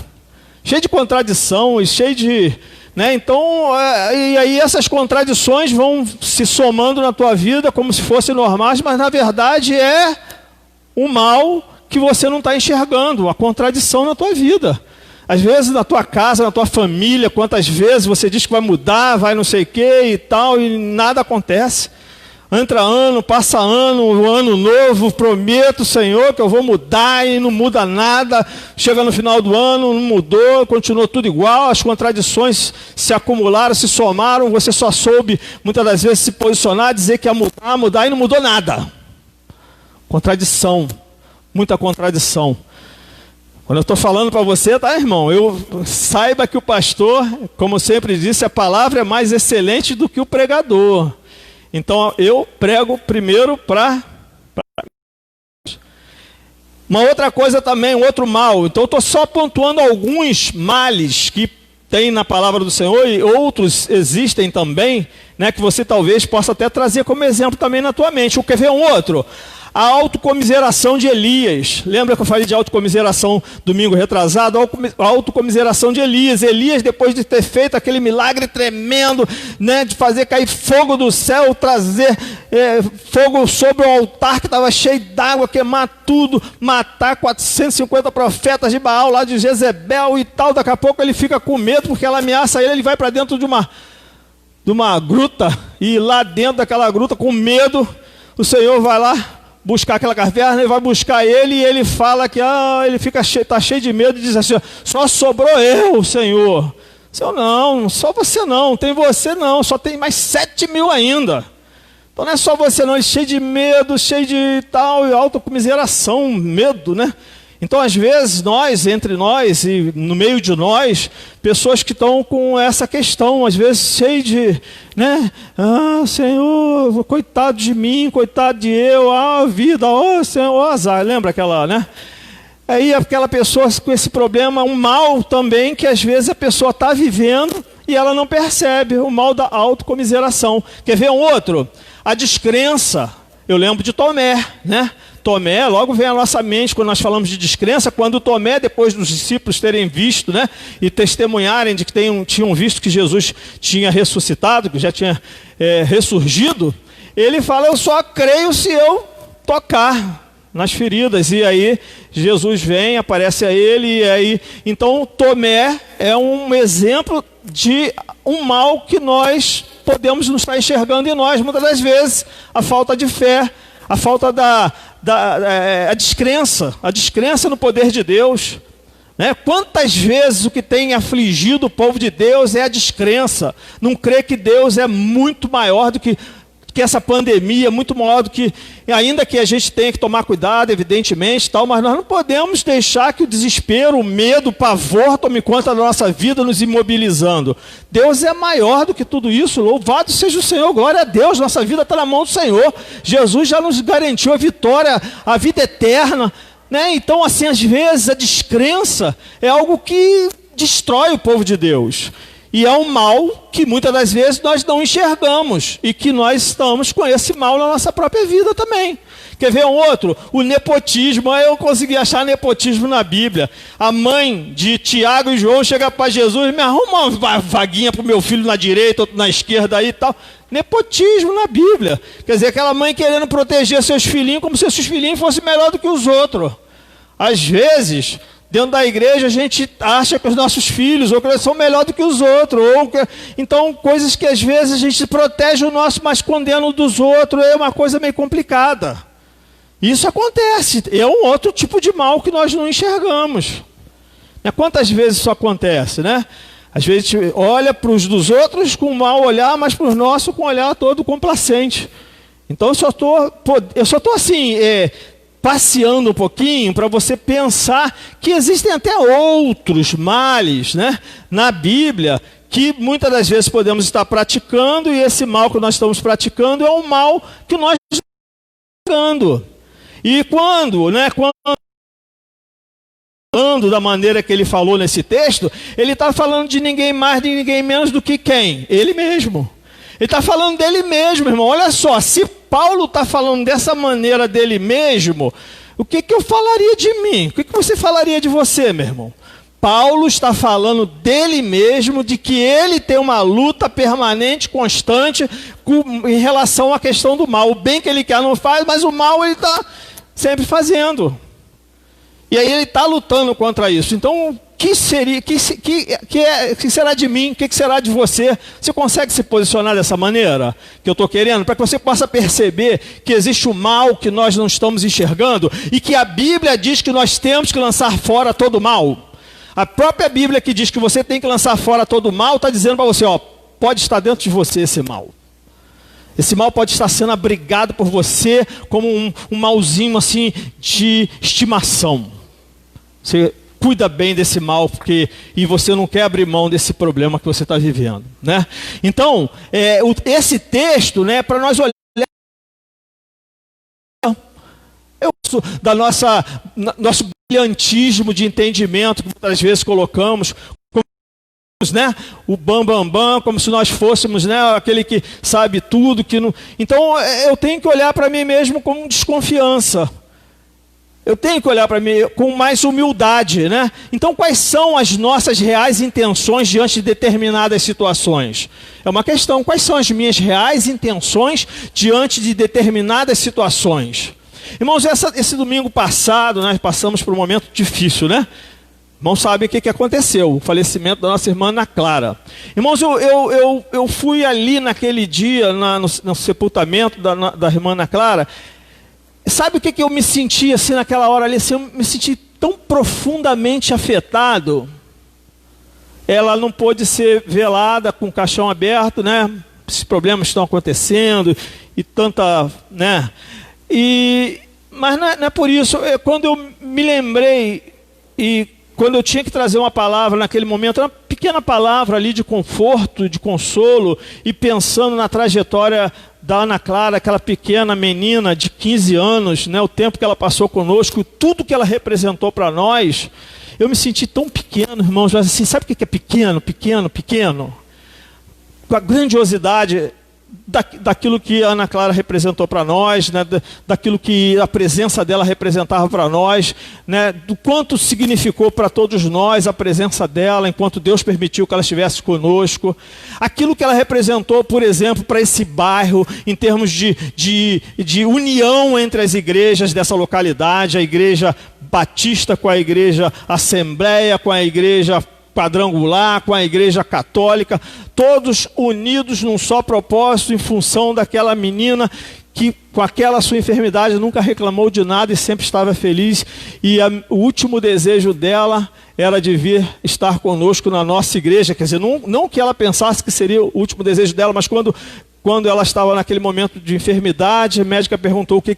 Cheio de contradição e cheio de... né? Então, e aí essas contradições vão se somando na tua vida como se fossem normais, mas na verdade é um mal que você não está enxergando, a contradição na tua vida. Às vezes na tua casa, na tua família, quantas vezes você diz que vai mudar, vai não sei o que e tal, e nada acontece. Entra ano, passa ano, um ano novo, prometo, Senhor, que eu vou mudar e não muda nada. Chega no final do ano, não mudou, continuou tudo igual, as contradições se acumularam, se somaram, você só soube, muitas das vezes, se posicionar, dizer que ia mudar e não mudou nada. Contradição, muita contradição. Quando eu estou falando para você, tá, irmão, saiba que o pastor, como sempre disse, a palavra é mais excelente do que o pregador. Então, eu prego primeiro para... Uma outra coisa também, um outro mal. Então, eu estou só pontuando alguns males que tem na palavra do Senhor, e outros existem também, né, que você talvez possa até trazer como exemplo também na tua mente. Quer ver um outro? A autocomiseração de Elias. Lembra que eu falei de autocomiseração domingo retrasado? A autocomiseração de Elias. Elias, depois de ter feito aquele milagre tremendo, né, de fazer cair fogo do céu, trazer fogo sobre o altar que estava cheio d'água, queimar tudo, matar 450 profetas de Baal lá de Jezebel e tal. Daqui a pouco ele fica com medo porque ela ameaça ele vai para dentro de uma gruta, e lá dentro daquela gruta, com medo, o Senhor vai lá buscar aquela caverna, e vai buscar ele, e ele fala que ele está cheio de medo, e diz assim: só sobrou eu, Senhor. Senhor, não, só você não, tem você não, só tem mais 7.000 ainda. Então não é só você não, ele cheio de medo, cheio de tal, e autocomiseração, medo, né? Então, às vezes, entre nós e no meio de nós, pessoas que estão com essa questão, às vezes cheio de, né? Senhor, coitado de mim, coitado de eu, vida, Senhor, azar. Lembra aquela, né? Aí aquela pessoa com esse problema, um mal também, que às vezes a pessoa está vivendo e ela não percebe, o mal da autocomiseração. Quer ver um outro? A descrença. Eu lembro de Tomé, né? Tomé, logo vem à nossa mente quando nós falamos de descrença, quando Tomé, depois dos discípulos terem visto, né, e testemunharem de que tinham visto que Jesus tinha ressuscitado, que já tinha ressurgido, ele fala: eu só creio se eu tocar nas feridas. E aí Jesus vem, aparece a ele, e aí então Tomé é um exemplo de um mal que nós podemos nos estar enxergando em nós, muitas das vezes, a falta de fé, a falta a descrença no poder de Deus, né? Quantas vezes o que tem afligido o povo de Deus é a descrença, não crer que Deus é muito maior do que essa pandemia, muito maior do que, ainda que a gente tenha que tomar cuidado, evidentemente, tal, mas nós não podemos deixar que o desespero, o medo, o pavor tome conta da nossa vida, nos imobilizando. Deus é maior do que tudo isso, louvado seja o Senhor, glória a Deus, nossa vida está na mão do Senhor, Jesus já nos garantiu a vitória, a vida eterna, né? Então, assim, às vezes a descrença é algo que destrói o povo de Deus. E é um mal que muitas das vezes nós não enxergamos, e que nós estamos com esse mal na nossa própria vida também. Quer ver um outro? O nepotismo. Eu consegui achar nepotismo na Bíblia. A mãe de Tiago e João chega para Jesus, me arruma uma vaguinha para o meu filho na direita, outro na esquerda aí e tal. Nepotismo na Bíblia. Quer dizer, aquela mãe querendo proteger seus filhinhos como se os filhinhos fossem melhor do que os outros. Às vezes, dentro da igreja, a gente acha que os nossos filhos ou que eles são melhor do que os outros. Então, coisas que às vezes a gente protege o nosso, mas condena o dos outros, é uma coisa meio complicada. Isso acontece, é um outro tipo de mal que nós não enxergamos. Quantas vezes isso acontece, né? Às vezes a gente olha para os dos outros com um mau olhar, mas para os nossos com um olhar todo complacente. Então eu só estou assim, passeando um pouquinho para você pensar que existem até outros males, né, na Bíblia, que muitas das vezes podemos estar praticando, e esse mal que nós estamos praticando é um mal que nós estamos praticando. E quando da maneira que ele falou nesse texto, ele está falando de ninguém mais, de ninguém menos do que quem? Ele mesmo. Ele está falando dele mesmo, irmão. Olha só, se Paulo está falando dessa maneira dele mesmo, o que eu falaria de mim? O que você falaria de você, meu irmão? Paulo está falando dele mesmo, de que ele tem uma luta permanente, constante, em relação à questão do mal. O bem que ele quer não faz, mas o mal ele está sempre fazendo. E aí ele está lutando contra isso. Então, o que será de mim? O que será de você? Você consegue se posicionar dessa maneira que eu estou querendo? Para que você possa perceber que existe o mal que nós não estamos enxergando e que a Bíblia diz que nós temos que lançar fora todo o mal. A própria Bíblia que diz que você tem que lançar fora todo o mal, está dizendo para você, pode estar dentro de você esse mal. Esse mal pode estar sendo abrigado por você como um malzinho assim de estimação. Você cuida bem desse mal, e você não quer abrir mão desse problema que você está vivendo, né? Então, esse texto, né, para nós olhar nosso brilhantismo de entendimento que muitas vezes colocamos, né, o bam, como se nós fôssemos, né, aquele que sabe tudo, que não. Então, eu tenho que olhar para mim mesmo com desconfiança. Eu tenho que olhar para mim com mais humildade, né? Então, quais são as nossas reais intenções diante de determinadas situações? É uma questão, quais são as minhas reais intenções diante de determinadas situações? Irmãos, esse domingo passado, nós passamos por um momento difícil, né? Irmãos, sabem o que aconteceu, o falecimento da nossa irmã Ana Clara. Irmãos, eu fui ali naquele dia, no sepultamento da irmã Ana Clara. Sabe o que eu me senti assim naquela hora ali? Assim, eu me senti tão profundamente afetado. Ela não pôde ser velada com o caixão aberto, né? Esses problemas estão acontecendo e tanta, né? Mas não é por isso. Quando eu me lembrei e quando eu tinha que trazer uma palavra naquele momento, uma pequena palavra ali de conforto, de consolo, e pensando na trajetória da Ana Clara, aquela pequena menina de 15 anos, né, o tempo que ela passou conosco, tudo que ela representou para nós, eu me senti tão pequeno, irmãos, mas assim, sabe o que é pequeno? Com a grandiosidade daquilo que a Ana Clara representou para nós, né, daquilo que a presença dela representava para nós, né, do quanto significou para todos nós a presença dela, enquanto Deus permitiu que ela estivesse conosco, aquilo que ela representou, por exemplo, para esse bairro, em termos de união entre as igrejas dessa localidade, a igreja batista com a igreja Assembleia, com a igreja Quadrangular, com a igreja católica, todos unidos num só propósito, em função daquela menina que com aquela sua enfermidade nunca reclamou de nada e sempre estava feliz, e o último desejo dela era de vir estar conosco na nossa igreja. Quer dizer, não que ela pensasse que seria o último desejo dela, mas quando ela estava naquele momento de enfermidade, a médica perguntou o que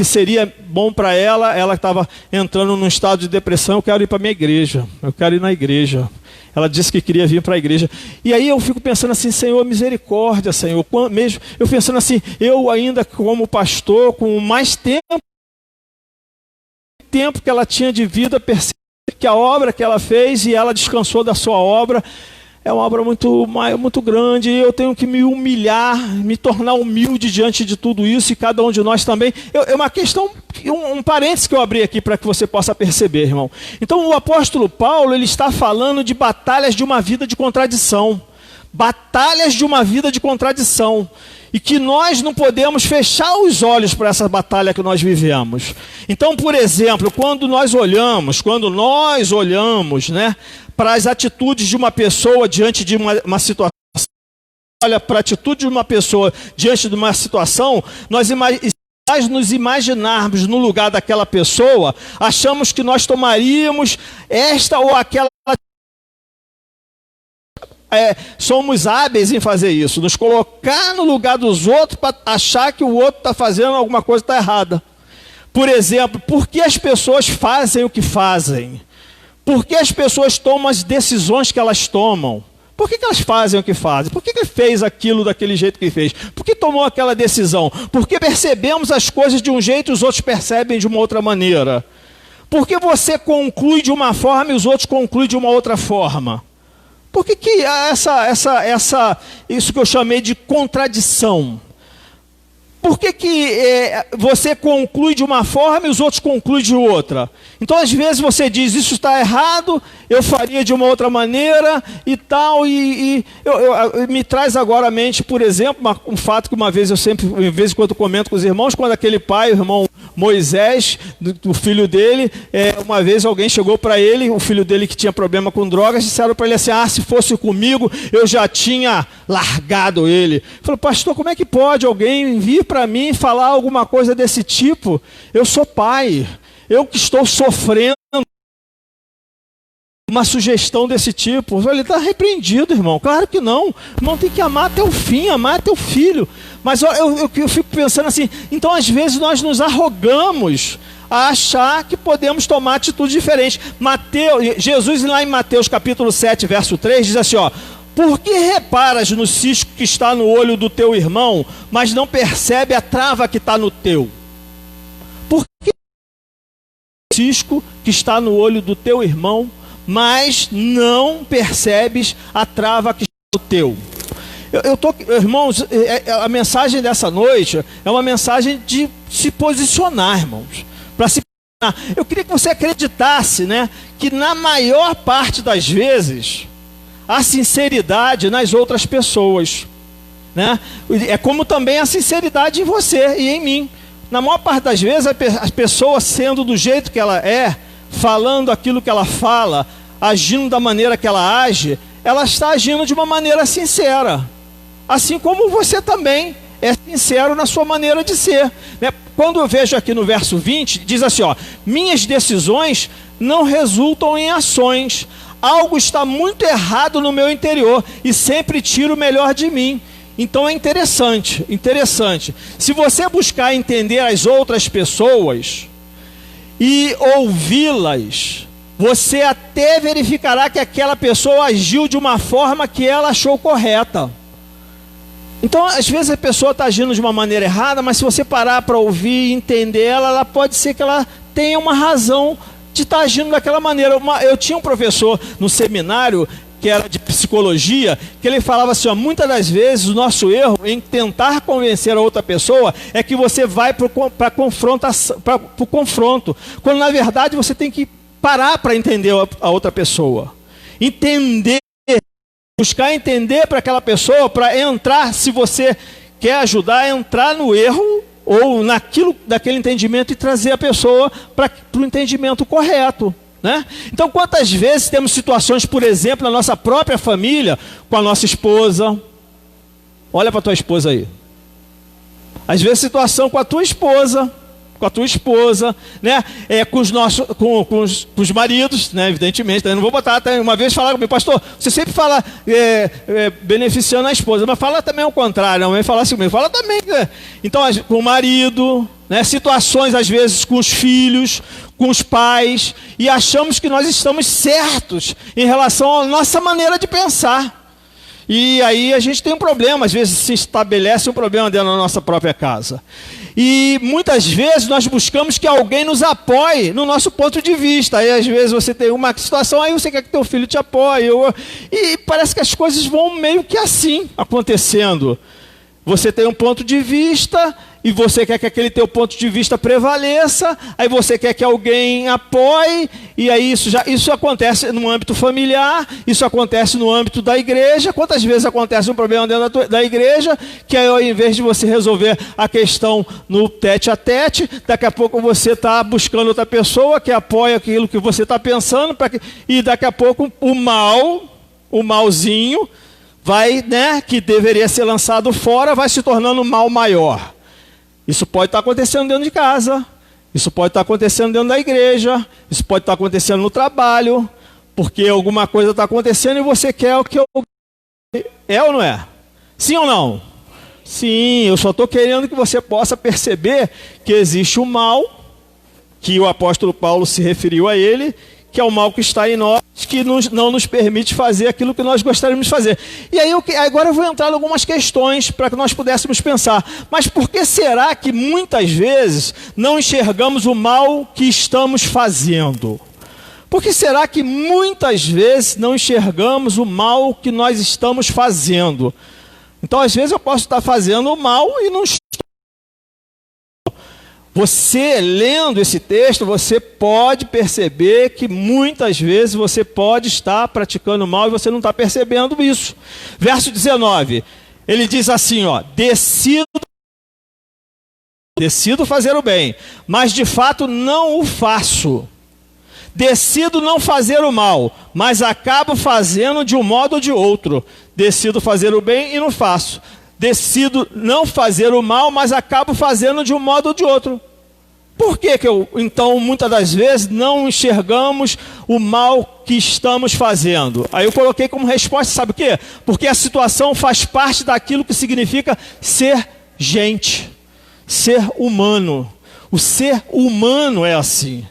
seria bom para ela. Ela estava entrando num estado de depressão. Eu quero ir para a minha igreja, eu quero ir na igreja. Ela disse que queria vir para a igreja. E aí eu fico pensando assim, Senhor, misericórdia, Senhor. Mesmo eu pensando assim, eu ainda como pastor, com mais tempo que ela tinha de vida, percebi que a obra que ela fez, e ela descansou da sua obra, é uma obra muito grande, eu tenho que me humilhar, me tornar humilde diante de tudo isso, e cada um de nós também. É uma questão, um parênteses que eu abri aqui para que você possa perceber, irmão. Então o apóstolo Paulo, ele está falando de batalhas de uma vida de contradição. Batalhas de uma vida de contradição. E que nós não podemos fechar os olhos para essa batalha que nós vivemos. Então, por exemplo, quando nós olhamos, né, para as atitudes de uma pessoa diante de uma situação, olha para a atitude de uma pessoa diante de uma situação, nós nos imaginarmos no lugar daquela pessoa, achamos que nós tomaríamos esta ou aquela. Somos hábeis em fazer isso, nos colocar no lugar dos outros para achar que o outro está fazendo alguma coisa que está errada. Por exemplo, por que as pessoas fazem o que fazem? Por que as pessoas tomam as decisões que elas tomam? Por que elas fazem o que fazem? Por que ele fez aquilo daquele jeito que fez? Por que tomou aquela decisão? Por que percebemos as coisas de um jeito e os outros percebem de uma outra maneira? Por que você conclui de uma forma e os outros concluem de uma outra forma? Por que isso que eu chamei de contradição? Por que você conclui de uma forma e os outros concluem de outra? Então, às vezes, você diz, isso está errado, eu faria de uma outra maneira e tal. Me traz agora à mente, por exemplo, um fato que uma vez eu sempre, de vez em quando, comento com os irmãos, quando aquele pai, o irmão Moisés, o filho dele, uma vez alguém chegou para ele, o filho dele que tinha problema com drogas, disseram para ele assim, se fosse comigo, eu já tinha largado ele. Ele falou, pastor, como é que pode alguém vir para mim falar alguma coisa desse tipo? Eu sou pai, eu que estou sofrendo uma sugestão desse tipo. Ele está repreendido, irmão. Claro que não. O irmão tem que amar até o fim, amar até o filho. Mas eu fico pensando assim, então às vezes nós nos arrogamos a achar que podemos tomar atitude diferente. Jesus lá em Mateus capítulo 7, verso 3, diz assim, por que reparas no cisco que está no olho do teu irmão, mas não percebe a trava que está no teu? Por que o cisco que está no olho do teu irmão, mas não percebes a trava que está no teu? Irmãos, a mensagem dessa noite é uma mensagem de se posicionar, irmãos. Para se posicionar. Eu queria que você acreditasse, né, que na maior parte das vezes a sinceridade nas outras pessoas, né? É como também a sinceridade em você e em mim. Na maior parte das vezes, a pessoa sendo do jeito que ela é, falando aquilo que ela fala, agindo da maneira que ela age, ela está agindo de uma maneira sincera. Assim como você também é sincero na sua maneira de ser, né? Quando eu vejo aqui no verso 20, diz assim, minhas decisões não resultam em ações. Algo está muito errado no meu interior e sempre tiro o melhor de mim. Então é interessante. Se você buscar entender as outras pessoas e ouvi-las, você até verificará que aquela pessoa agiu de uma forma que ela achou correta. Então, às vezes a pessoa está agindo de uma maneira errada, mas se você parar para ouvir e entender ela pode ser que ela tenha uma razão de estar agindo daquela maneira. Eu tinha um professor no seminário, que era de psicologia, que ele falava assim, muitas das vezes o nosso erro em tentar convencer a outra pessoa é que você vai para o confronto, quando na verdade você tem que parar para entender a outra pessoa. Buscar entender para aquela pessoa, para entrar, se você quer ajudar, entrar no erro ou daquele entendimento e trazer a pessoa para o entendimento correto, né? Então, quantas vezes temos situações, por exemplo, na nossa própria família, com a nossa esposa. Olha para a tua esposa aí. Às vezes situação com a tua esposa, né? Com os maridos, né? Evidentemente. Eu não vou botar, até uma vez falar comigo, pastor, você sempre fala beneficiando a esposa, mas fala também ao contrário, não vem falar assim comigo, fala também. Então, com o marido, né? Situações às vezes com os filhos, com os pais, e achamos que nós estamos certos em relação à nossa maneira de pensar. E aí a gente tem um problema, às vezes se estabelece um problema dentro da nossa própria casa. E muitas vezes nós buscamos que alguém nos apoie no nosso ponto de vista. Aí às vezes você tem uma situação, aí você quer que teu filho te apoie. E parece que as coisas vão meio que assim acontecendo. Você tem um ponto de vista e você quer que aquele teu ponto de vista prevaleça, aí você quer que alguém apoie, e aí isso acontece no âmbito familiar, isso acontece no âmbito da igreja. Quantas vezes acontece um problema dentro da igreja, que aí ao invés de você resolver a questão no tete a tete, daqui a pouco você está buscando outra pessoa que apoia aquilo que você está pensando, e daqui a pouco o malzinho, vai, que deveria ser lançado fora, vai se tornando um mal maior. Isso pode estar acontecendo dentro de casa, isso pode estar acontecendo dentro da igreja, isso pode estar acontecendo no trabalho, porque alguma coisa está acontecendo e você quer o que eu... É ou não é? Sim ou não? Sim, eu só estou querendo que você possa perceber que existe o mal, que o apóstolo Paulo se referiu a ele, que é o mal que está em nós, que não nos permite fazer aquilo que nós gostaríamos de fazer. E aí, agora eu vou entrar em algumas questões para que nós pudéssemos pensar. Mas por que será que muitas vezes não enxergamos o mal que estamos fazendo? Por que será que muitas vezes não enxergamos o mal que nós estamos fazendo? Então, às vezes eu posso estar fazendo o mal e não estou. Você, lendo esse texto, você pode perceber que muitas vezes você pode estar praticando mal e você não está percebendo isso. Verso 19, ele diz assim, decido fazer o bem, mas de fato não o faço. Decido não fazer o mal, mas acabo fazendo de um modo ou de outro. Decido fazer o bem e não faço. Decido não fazer o mal, mas acabo fazendo de um modo ou de outro. Por que então, muitas das vezes, não enxergamos o mal que estamos fazendo? Aí eu coloquei como resposta, sabe o quê? Porque a situação faz parte daquilo que significa ser gente, ser humano. O ser humano é assim.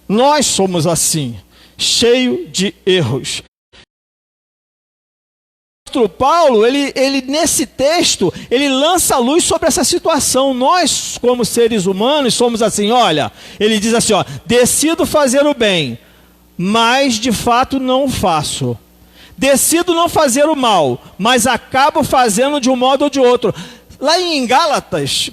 Nós somos assim, cheio de erros. Paulo, ele nesse texto, ele lança a luz sobre essa situação. Nós, como seres humanos, somos assim, olha, ele diz assim, decido fazer o bem, mas de fato não o faço. Decido não fazer o mal, mas acabo fazendo de um modo ou de outro. Lá em Gálatas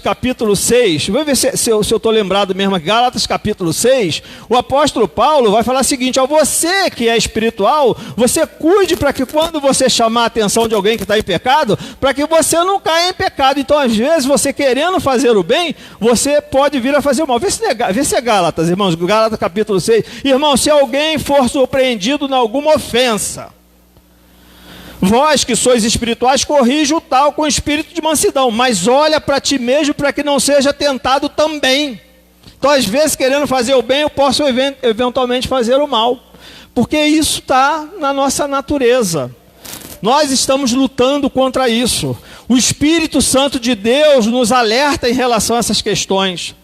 capítulo 6, vou ver se eu estou lembrado mesmo, Gálatas capítulo 6, o apóstolo Paulo vai falar o seguinte, você que é espiritual, você cuide para que quando você chamar a atenção de alguém que está em pecado, para que você não caia em pecado. Então às vezes você querendo fazer o bem, você pode vir a fazer o mal. Vê se é Gálatas, irmãos, Gálatas capítulo 6, irmão, se alguém for surpreendido em alguma ofensa, vós que sois espirituais, corrige o tal com espírito de mansidão, mas olha para ti mesmo para que não seja tentado também. Então às vezes querendo fazer o bem eu posso eventualmente fazer o mal, porque isso está na nossa natureza. Nós estamos lutando contra isso. O Espírito Santo de Deus nos alerta em relação a essas questões.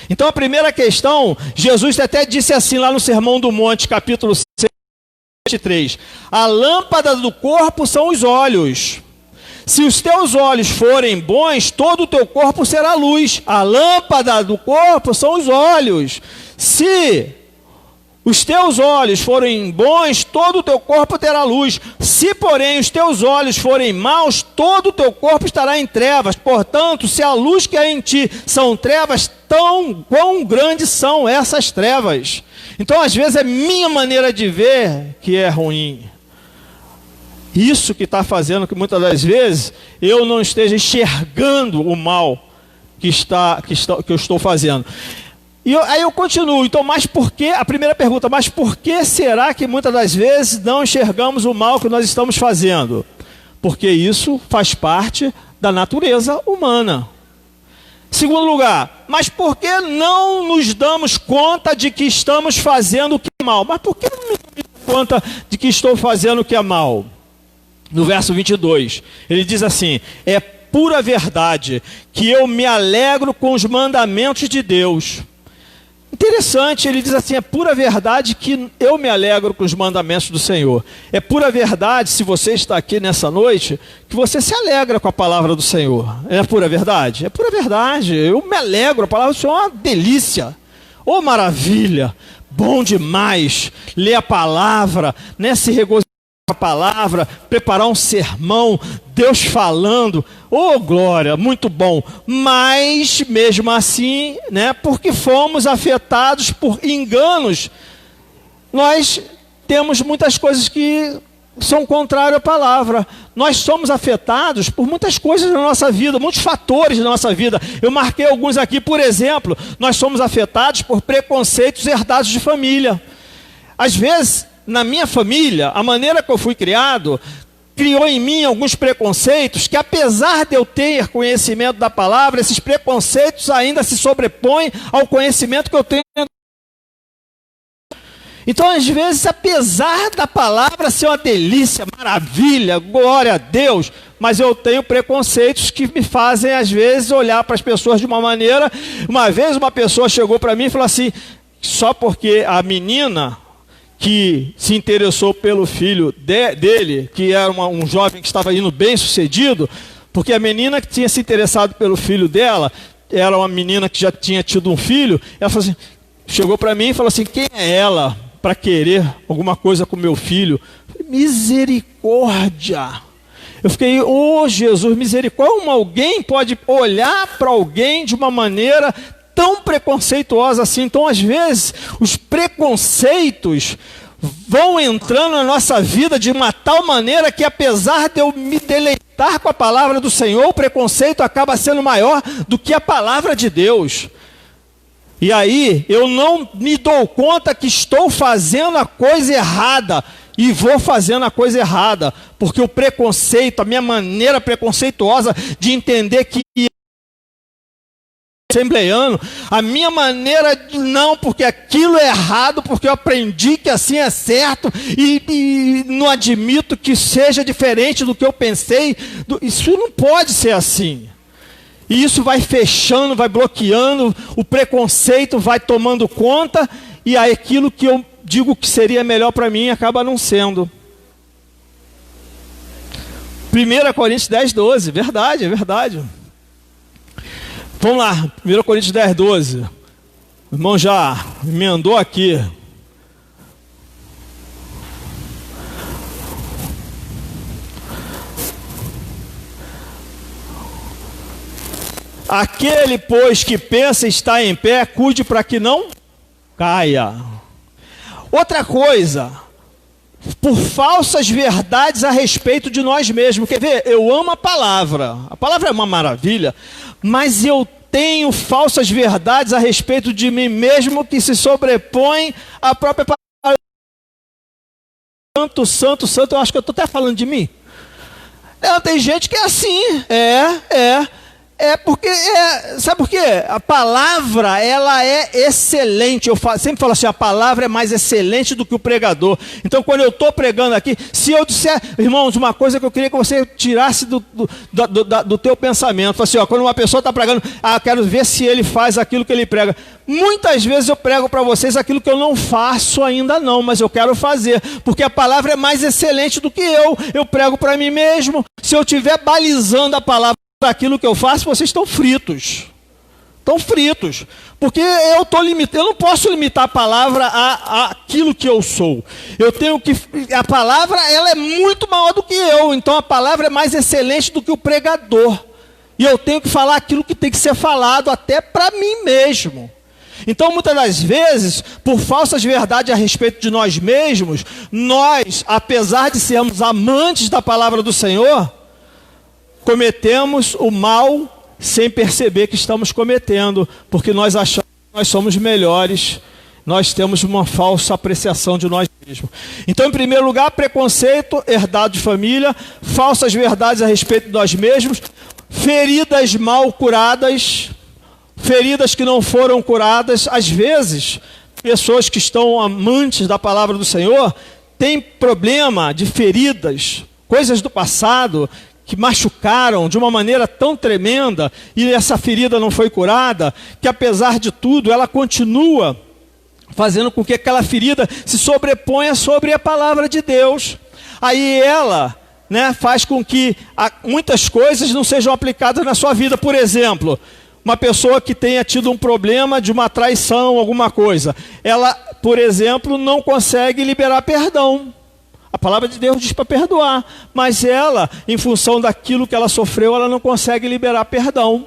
Então a primeira questão, Jesus até disse assim lá no Sermão do Monte, capítulo 6, 23, a lâmpada do corpo são os olhos. Se os teus olhos forem bons, todo o teu corpo será luz. A lâmpada do corpo são os olhos. Se os teus olhos forem bons, todo o teu corpo terá luz. Se, porém, os teus olhos forem maus, todo o teu corpo estará em trevas. Portanto, se a luz que há em ti são trevas, quão grandes são essas trevas? Então, às vezes, é minha maneira de ver que é ruim. Isso que está fazendo que muitas das vezes eu não esteja enxergando o mal que eu estou fazendo. E aí eu continuo, então, mas por que, a primeira pergunta, mas por que será que muitas das vezes não enxergamos o mal que nós estamos fazendo? Porque isso faz parte da natureza humana. Segundo lugar, mas por que não nos damos conta de que estamos fazendo o que é mal? Mas por que não me damos conta de que estou fazendo o que é mal? No verso 22, ele diz assim, é pura verdade que eu me alegro com os mandamentos de Deus. Interessante, ele diz assim: é pura verdade que eu me alegro com os mandamentos do Senhor. É pura verdade, se você está aqui nessa noite, que você se alegra com a palavra do Senhor. É pura verdade? É pura verdade. Eu me alegro, a palavra do Senhor é uma delícia. Oh, maravilha, bom demais ler a palavra, né? Se regozijar com a palavra, preparar um sermão, Deus falando, oh glória, muito bom. Mas mesmo assim, né, porque fomos afetados por enganos, nós temos muitas coisas que são contrárias à palavra. Nós somos afetados por muitas coisas na nossa vida, muitos fatores da nossa vida. Eu marquei alguns aqui, por exemplo, nós somos afetados por preconceitos herdados de família. Às vezes, na minha família, a maneira que eu fui criado, criou em mim alguns preconceitos que, apesar de eu ter conhecimento da palavra, esses preconceitos ainda se sobrepõem ao conhecimento que eu tenho. Então, às vezes, apesar da palavra ser uma delícia, maravilha, glória a Deus, mas eu tenho preconceitos que me fazem, às vezes, olhar para as pessoas de uma maneira. Uma vez uma pessoa chegou para mim e falou assim: só porque a menina que se interessou pelo filho dele, que era um jovem que estava indo bem sucedido, porque a menina que tinha se interessado pelo filho dela, era uma menina que já tinha tido um filho, ela falou assim, chegou para mim e falou assim: quem é ela para querer alguma coisa com meu filho? Misericórdia! Eu fiquei, oh Jesus, misericórdia! Como alguém pode olhar para alguém de uma maneira tão preconceituosa assim? Então, às vezes, os preconceitos vão entrando na nossa vida de uma tal maneira que, apesar de eu me deleitar com a palavra do Senhor, o preconceito acaba sendo maior do que a palavra de Deus. E aí, eu não me dou conta que estou fazendo a coisa errada, e vou fazendo a coisa errada, porque o preconceito, a minha maneira preconceituosa de entender que assembleiano, a minha maneira de não, porque aquilo é errado, porque eu aprendi que assim é certo, e não admito que seja diferente do que eu pensei. Isso não pode ser assim. E isso vai fechando, vai bloqueando, o preconceito vai tomando conta, e aí aquilo que eu digo que seria melhor para mim acaba não sendo. 1 Coríntios 10, 12, verdade, é verdade. Vamos lá, 1 Coríntios 10, 12. O irmão já emendou aqui. Aquele, pois, que pensa estar em pé, cuide para que não caia. Outra coisa, por falsas verdades a respeito de nós mesmos. Quer ver? Eu amo a palavra é uma maravilha, mas eu tenho falsas verdades a respeito de mim mesmo que se sobrepõem à própria palavra. Santo, eu acho que eu estou até falando de mim. Tem gente que é assim, porque, sabe por quê? A palavra, ela é excelente. Eu sempre falo assim, a palavra é mais excelente do que o pregador. Então, quando eu estou pregando aqui, se eu disser, irmãos, uma coisa que eu queria que você tirasse do teu pensamento, fala assim, ó, quando uma pessoa está pregando, eu quero ver se ele faz aquilo que ele prega. Muitas vezes eu prego para vocês aquilo que eu não faço ainda não, mas eu quero fazer, porque a palavra é mais excelente do que eu prego para mim mesmo. Se eu estiver balizando a palavra daquilo que eu faço, vocês estão fritos. Estão fritos. Porque eu não posso limitar a palavra àquilo que eu sou. Eu tenho que. A palavra, ela é muito maior do que eu. Então a palavra é mais excelente do que o pregador. E eu tenho que falar aquilo que tem que ser falado até para mim mesmo. Então, muitas das vezes, por falsas verdades a respeito de nós mesmos, nós, apesar de sermos amantes da palavra do Senhor, cometemos o mal sem perceber que estamos cometendo, porque nós achamos que nós somos melhores, nós temos uma falsa apreciação de nós mesmos. Então, em primeiro lugar, preconceito herdado de família, falsas verdades a respeito de nós mesmos, feridas mal curadas, feridas que não foram curadas. Às vezes, pessoas que estão amantes da palavra do Senhor têm problema de feridas, coisas do passado, que machucaram de uma maneira tão tremenda, e essa ferida não foi curada, que apesar de tudo, ela continua fazendo com que aquela ferida se sobreponha sobre a palavra de Deus. Aí ela, né, faz com que muitas coisas não sejam aplicadas na sua vida. Por exemplo, uma pessoa que tenha tido um problema de uma traição, alguma coisa, ela, por exemplo, não consegue liberar perdão. A palavra de Deus diz para perdoar, mas ela, em função daquilo que ela sofreu, ela não consegue liberar perdão,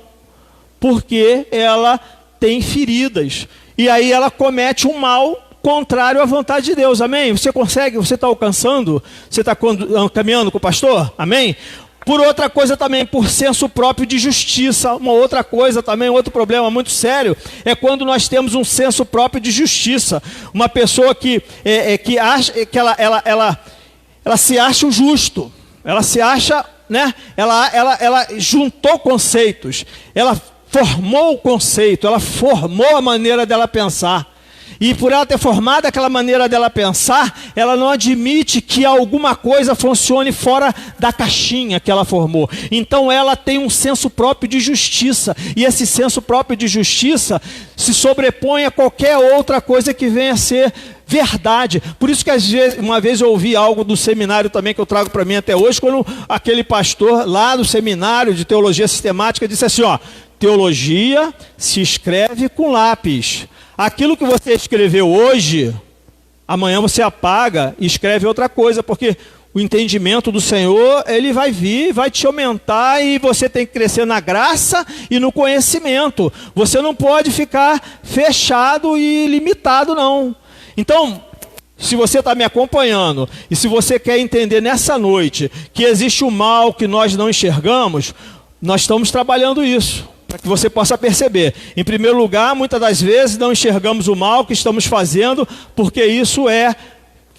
porque ela tem feridas. E aí ela comete um mal contrário à vontade de Deus, amém? Você consegue, você está alcançando, você está caminhando com o pastor, amém? Por outra coisa também, por senso próprio de justiça. Uma outra coisa também, outro problema muito sério, é quando nós temos um senso próprio de justiça. Uma pessoa que acha que ela se acha o justo, ela se acha, né? Ela juntou conceitos, ela formou o conceito, ela formou a maneira dela pensar. E por ela ter formado aquela maneira dela pensar, ela não admite que alguma coisa funcione fora da caixinha que ela formou. Então ela tem um senso próprio de justiça. E esse senso próprio de justiça se sobrepõe a qualquer outra coisa que venha a ser verdade. Por isso que às vezes, uma vez eu ouvi algo do seminário também, que eu trago para mim até hoje, quando aquele pastor lá do seminário de teologia sistemática disse assim, ó, teologia se escreve com lápis. Aquilo que você escreveu hoje, amanhã você apaga e escreve outra coisa, porque o entendimento do Senhor, ele vai vir, vai te aumentar, e você tem que crescer na graça e no conhecimento. Você não pode ficar fechado e limitado, não. Então, se você está me acompanhando, e se você quer entender nessa noite que existe um mal que nós não enxergamos, nós estamos trabalhando isso, para que você possa perceber. Em primeiro lugar, muitas das vezes não enxergamos o mal que estamos fazendo, porque isso é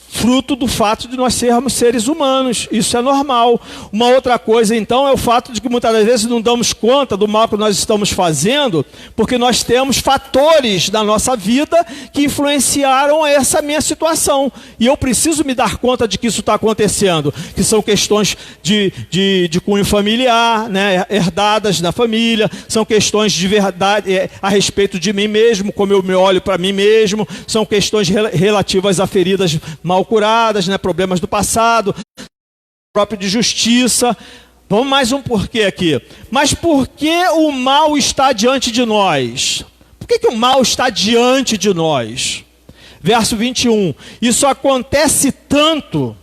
fruto do fato de nós sermos seres humanos. Isso é normal. Uma outra coisa, então, é o fato de que muitas das vezes não damos conta do mal que nós estamos fazendo, porque nós temos fatores na nossa vida que influenciaram essa minha situação. E eu preciso me dar conta de que isso está acontecendo, que são questões de cunho familiar, né, herdadas na família, são questões de verdade a respeito de mim mesmo, como eu me olho para mim mesmo, são questões relativas a feridas mal curadas, né, problemas do passado, próprio de justiça. Vamos mais um porquê aqui. Mas por que o mal está diante de nós? Por que o mal está diante de nós? Verso 21. Isso acontece tanto,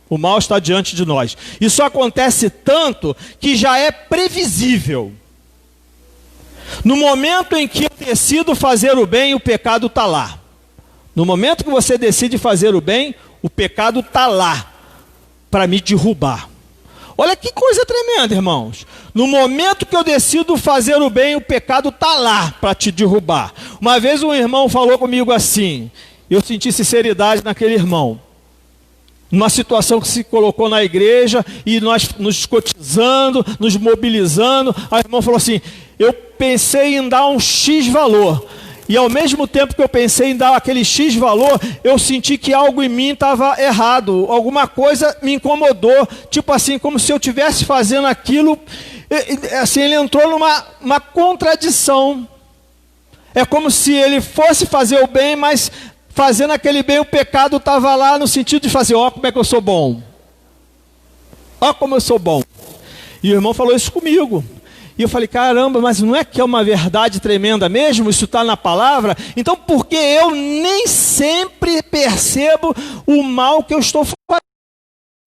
o mal está diante de nós. Isso acontece tanto que já é previsível. No momento em que eu decido fazer o bem, o pecado está lá. No momento que você decide fazer o bem, o pecado está lá para me derrubar. Olha que coisa tremenda, irmãos. No momento que eu decido fazer o bem, o pecado está lá para te derrubar. Uma vez um irmão falou comigo assim, eu senti sinceridade naquele irmão. Numa situação que se colocou na igreja e nós nos cotizando, nos mobilizando, aí o irmão falou assim, eu pensei em dar um X valor. E ao mesmo tempo que eu pensei em dar aquele X valor, eu senti que algo em mim estava errado. Alguma coisa me incomodou. Tipo assim, como se eu estivesse fazendo aquilo. Assim, ele entrou numa contradição. É como se ele fosse fazer o bem, mas fazendo aquele bem, o pecado estava lá no sentido de fazer, ó, como é que eu sou bom. Ó como eu sou bom. E o irmão falou isso comigo. E eu falei, caramba, mas não é que é uma verdade tremenda mesmo? Isso está na palavra? Então por que eu nem sempre percebo o mal que eu estou fazendo?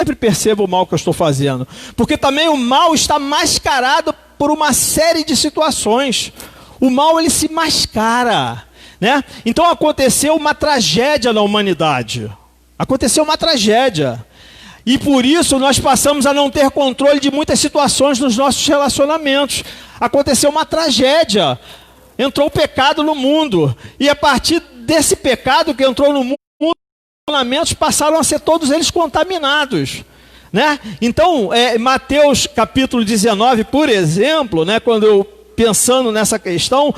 Sempre percebo o mal que eu estou fazendo. Porque também o mal está mascarado por uma série de situações. O mal, ele se mascara, né? Então aconteceu uma tragédia na humanidade. Aconteceu uma tragédia. E por isso nós passamos a não ter controle de muitas situações nos nossos relacionamentos. Aconteceu uma tragédia. Entrou o pecado no mundo. E a partir desse pecado que entrou no mundo, os relacionamentos passaram a ser todos eles contaminados, né? Então, Mateus capítulo 19, por exemplo, né, quando eu pensando nessa questão,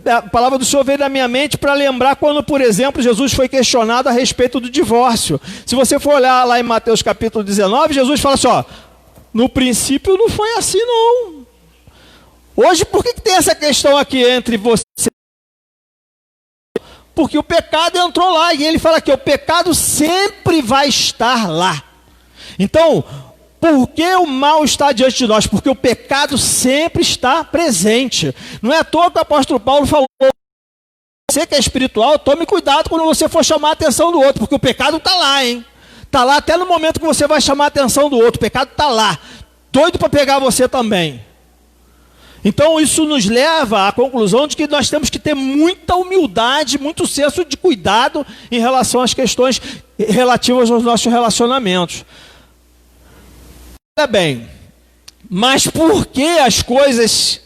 a palavra do Senhor veio na minha mente para lembrar quando, por exemplo, Jesus foi questionado a respeito do divórcio. Se você for olhar lá em Mateus capítulo 19, Jesus fala assim, ó, no princípio não foi assim, não. Hoje, por que tem essa questão aqui entre você? Porque o pecado entrou lá, e ele fala que o pecado sempre vai estar lá. Então, por que o mal está diante de nós? Porque o pecado sempre está presente. Não é à toa que o apóstolo Paulo falou: você que é espiritual, tome cuidado quando você for chamar a atenção do outro, porque o pecado está lá, hein? Está lá até no momento que você vai chamar a atenção do outro, o pecado está lá, doido para pegar você também. Então isso nos leva à conclusão de que nós temos que ter muita humildade, muito senso de cuidado em relação às questões relativas aos nossos relacionamentos. Olha bem, mas por que as coisas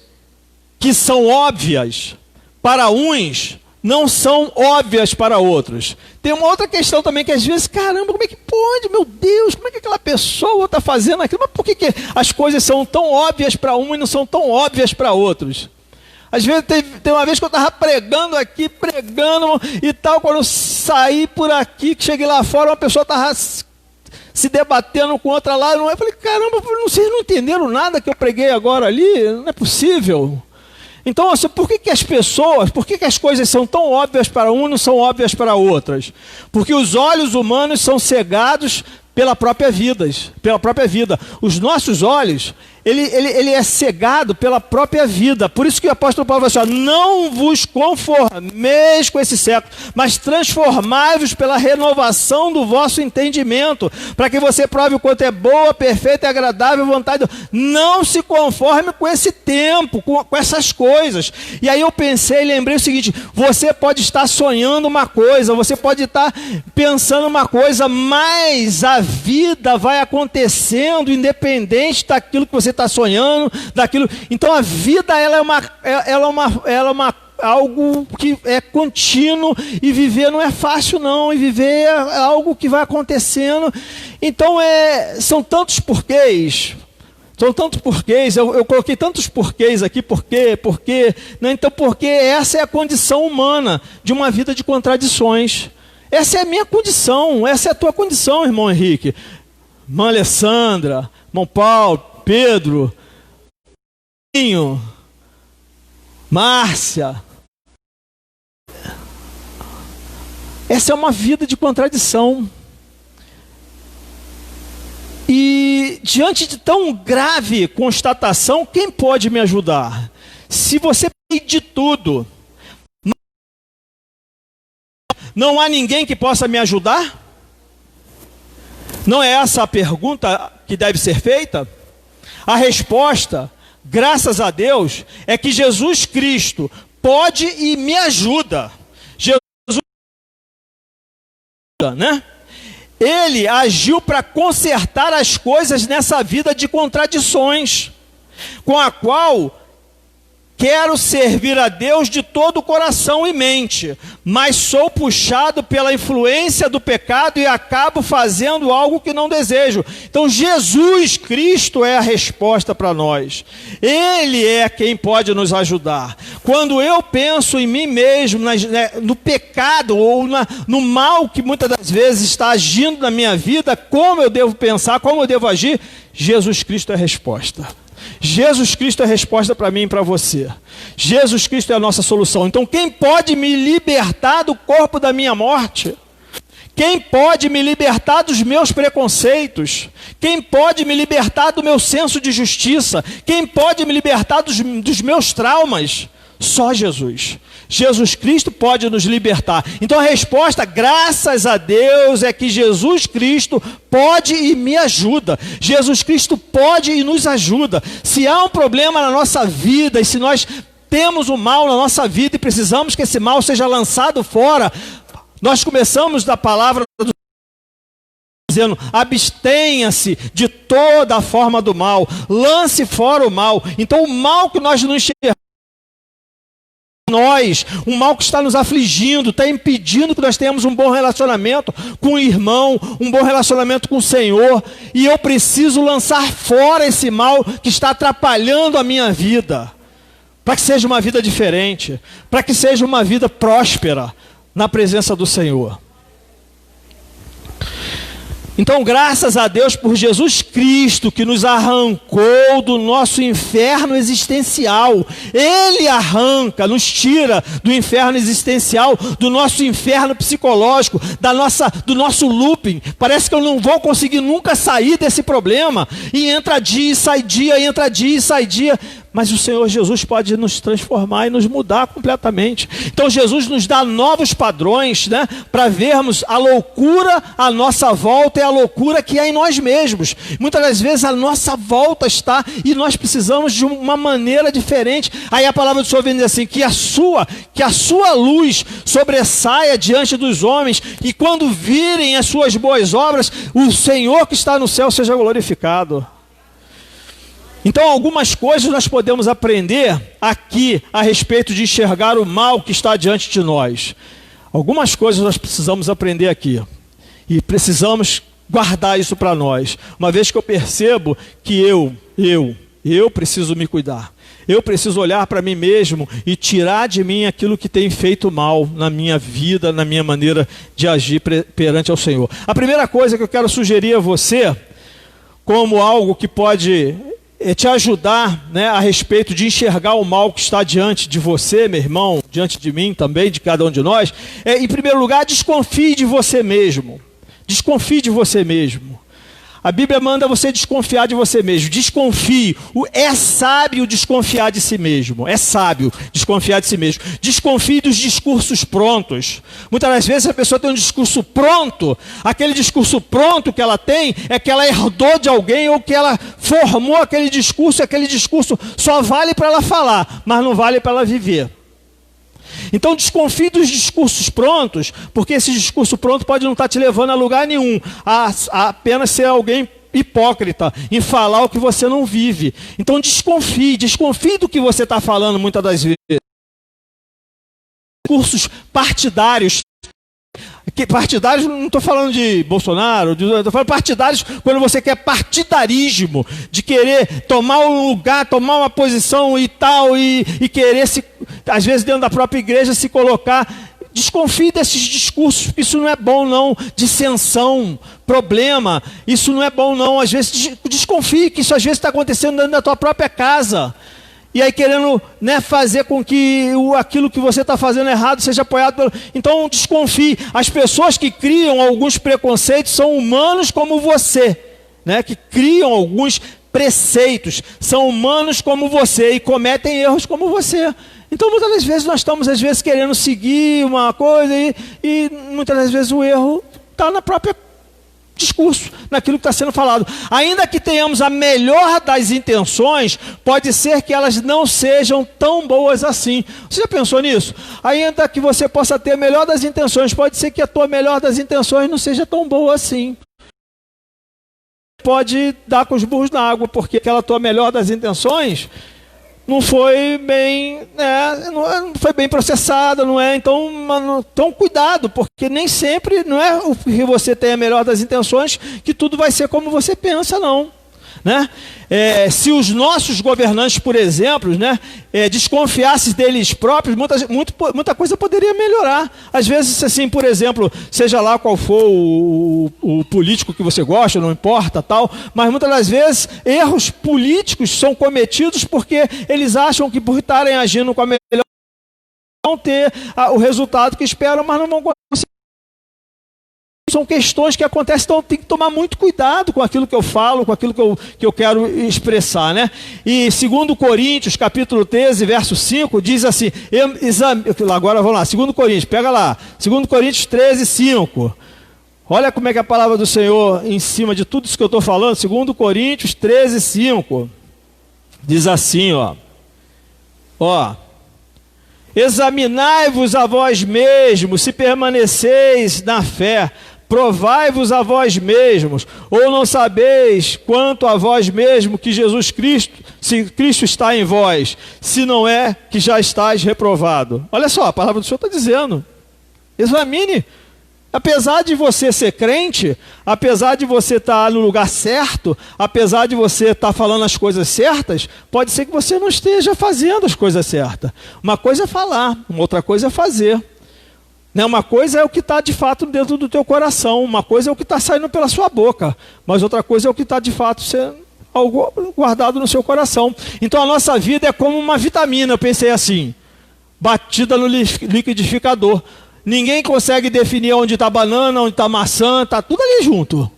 que são óbvias para uns não são óbvias para outros? Tem uma outra questão também que às vezes, caramba, como é que pode, meu Deus, como é que aquela pessoa está fazendo aquilo? Mas por que as coisas são tão óbvias para um e não são tão óbvias para outros? Às vezes, tem uma vez que eu estava pregando aqui, pregando e tal, quando eu saí por aqui, que cheguei lá fora, uma pessoa estava se debatendo com outra lá, eu falei, caramba, vocês não entenderam nada que eu preguei agora ali? Não é possível. Então, assim, por que as coisas são tão óbvias para um e não são óbvias para outras? Porque os olhos humanos são cegados pela própria vida. Os nossos olhos, ele é cegado pela própria vida. Por isso que o apóstolo Paulo fala assim: não vos conformeis com esse século, mas transformai-vos pela renovação do vosso entendimento, para que você prove o quanto é boa, perfeita e agradável a vontade de Deus. Não se conforme com esse tempo, com essas coisas. E aí eu pensei e lembrei o seguinte: você pode estar sonhando uma coisa, você pode estar pensando uma coisa, mas a vida vai acontecendo independente daquilo que você está sonhando, daquilo. Então a vida ela é algo que é contínuo, e viver não é fácil não, e viver é algo que vai acontecendo. Então são tantos porquês. Eu coloquei tantos porquês aqui, porque, né? Então, porque essa é a condição humana de uma vida de contradições. Essa é a minha condição, essa é a tua condição, irmão Henrique, irmã Alessandra, irmão Paulo, Pedro, Márcia. Essa é uma vida de contradição. E diante de tão grave constatação, quem pode me ajudar? Se você pedir tudo, não há ninguém que possa me ajudar? Não é essa a pergunta que deve ser feita? A resposta, graças a Deus, é que Jesus Cristo pode e me ajuda. Jesus, né? Ele agiu para consertar as coisas nessa vida de contradições, com a qual quero servir a Deus de todo o coração e mente, mas sou puxado pela influência do pecado e acabo fazendo algo que não desejo. Então Jesus Cristo é a resposta para nós. Ele é quem pode nos ajudar. Quando eu penso em mim mesmo, no pecado ou no mal que muitas das vezes está agindo na minha vida, como eu devo pensar, como eu devo agir, Jesus Cristo é a resposta. Jesus Cristo é a resposta para mim e para você. Jesus Cristo é a nossa solução. Então quem pode me libertar do corpo da minha morte? Quem pode me libertar dos meus preconceitos? Quem pode me libertar do meu senso de justiça? Quem pode me libertar dos meus traumas? Só Jesus. Jesus Cristo pode nos libertar. Então a resposta, graças a Deus, é que Jesus Cristo pode e me ajuda. Jesus Cristo pode e nos ajuda. Se há um problema na nossa vida, e se nós temos um mal na nossa vida e precisamos que esse mal seja lançado fora, nós começamos da palavra do dizendo: abstenha-se de toda a forma do mal, lance fora o mal. Então o mal que nós não enxergamos, um mal que está nos afligindo, está impedindo que nós tenhamos um bom relacionamento com o irmão, um bom relacionamento com o Senhor, e eu preciso lançar fora esse mal que está atrapalhando a minha vida, para que seja uma vida diferente, para que seja uma vida próspera na presença do Senhor. Então, graças a Deus por Jesus Cristo, que nos arrancou do nosso inferno existencial. Ele arranca, nos tira do inferno existencial, do nosso inferno psicológico, do nosso looping. Parece que eu não vou conseguir nunca sair desse problema. E entra dia e sai dia, entra dia e sai dia. Mas o Senhor Jesus pode nos transformar e nos mudar completamente. Então Jesus nos dá novos padrões, né, para vermos a loucura à nossa volta e a loucura que é em nós mesmos. Muitas das vezes a nossa volta está e nós precisamos de uma maneira diferente. Aí a palavra do Senhor vem dizer assim, que a sua luz sobressaia diante dos homens, e quando virem as suas boas obras, o Senhor que está no céu seja glorificado. Então, algumas coisas nós podemos aprender aqui a respeito de enxergar o mal que está diante de nós. Algumas coisas nós precisamos aprender aqui. E precisamos guardar isso para nós. Uma vez que eu percebo que eu preciso me cuidar. Eu preciso olhar para mim mesmo e tirar de mim aquilo que tem feito mal na minha vida, na minha maneira de agir perante ao Senhor. A primeira coisa que eu quero sugerir a você, como algo que pode te ajudar, né, a respeito de enxergar o mal que está diante de você, meu irmão, diante de mim também, de cada um de nós, em primeiro lugar, desconfie de você mesmo. Desconfie de você mesmo. A Bíblia manda você desconfiar de você mesmo. Desconfie. É sábio desconfiar de si mesmo. É sábio desconfiar de si mesmo. Desconfie dos discursos prontos. Muitas das vezes a pessoa tem um discurso pronto. Aquele discurso pronto que ela tem é que ela herdou de alguém ou que ela formou aquele discurso. E aquele discurso só vale para ela falar, mas não vale para ela viver. Então desconfie dos discursos prontos, porque esse discurso pronto pode não estar te levando a lugar nenhum, a apenas ser alguém hipócrita em falar o que você não vive. Então desconfie do que você está falando muitas das vezes. Discursos partidários. Partidários, não estou falando de Bolsonaro, estou falando partidários quando você quer partidarismo, de querer tomar um lugar, tomar uma posição e tal, e querer, às vezes dentro da própria igreja, se colocar. Desconfie desses discursos, porque isso não é bom não, dissensão, problema, isso não é bom não. Às vezes desconfie que isso às vezes está acontecendo dentro da tua própria casa. E aí querendo, né, fazer com que aquilo que você está fazendo errado seja apoiado pelo... Então desconfie. As pessoas que criam alguns preconceitos são humanos como você, né, que criam alguns preceitos, são humanos como você e cometem erros como você. Então muitas das vezes nós estamos querendo seguir uma coisa e muitas das vezes o erro está na própria discurso, naquilo que está sendo falado. Ainda que tenhamos a melhor das intenções, pode ser que elas não sejam tão boas assim. Você já pensou nisso? Ainda que você possa ter a melhor das intenções, pode ser que a tua melhor das intenções não seja tão boa assim. Pode dar com os burros na água, porque aquela tua melhor das intenções não foi bem, não foi bem processada, não é? Então cuidado, porque nem sempre não é o que você tem a melhor das intenções que tudo vai ser como você pensa, não. Né? Se os nossos governantes, por exemplo, né, desconfiassem deles próprios, muita coisa poderia melhorar. Às vezes, assim, por exemplo, seja lá qual for o político que você gosta, não importa, tal, mas muitas das vezes erros políticos são cometidos porque eles acham que por estarem agindo com a melhor vão ter o resultado que esperam, mas não vão conseguir. São questões que acontecem, então tem que tomar muito cuidado com aquilo que eu falo, com aquilo que eu quero expressar, né? E 2 Coríntios, capítulo 13, verso 5, diz assim, agora vamos lá, 2 Coríntios, pega lá, 2 Coríntios 13, 5. Olha como é que é a palavra do Senhor em cima de tudo isso que eu estou falando, 2 Coríntios 13, 5. Diz assim, ó. Examinai-vos a vós mesmos, se permaneceis na fé. Provai-vos a vós mesmos, ou não sabeis quanto a vós mesmo que Jesus Cristo, se Cristo está em vós, se não é que já estáis reprovado. Olha só, a palavra do Senhor está dizendo, examine. Apesar de você ser crente, apesar de você estar no lugar certo, apesar de você estar falando as coisas certas, pode ser que você não esteja fazendo as coisas certas. Uma coisa é falar, uma outra coisa é fazer. Né? Uma coisa é o que está de fato dentro do teu coração, uma coisa é o que está saindo pela sua boca, mas outra coisa é o que está de fato sendo algo guardado no seu coração. Então a nossa vida é como uma vitamina, eu pensei assim, batida no liquidificador. Ninguém consegue definir onde está a banana, onde está a maçã, está tudo ali junto.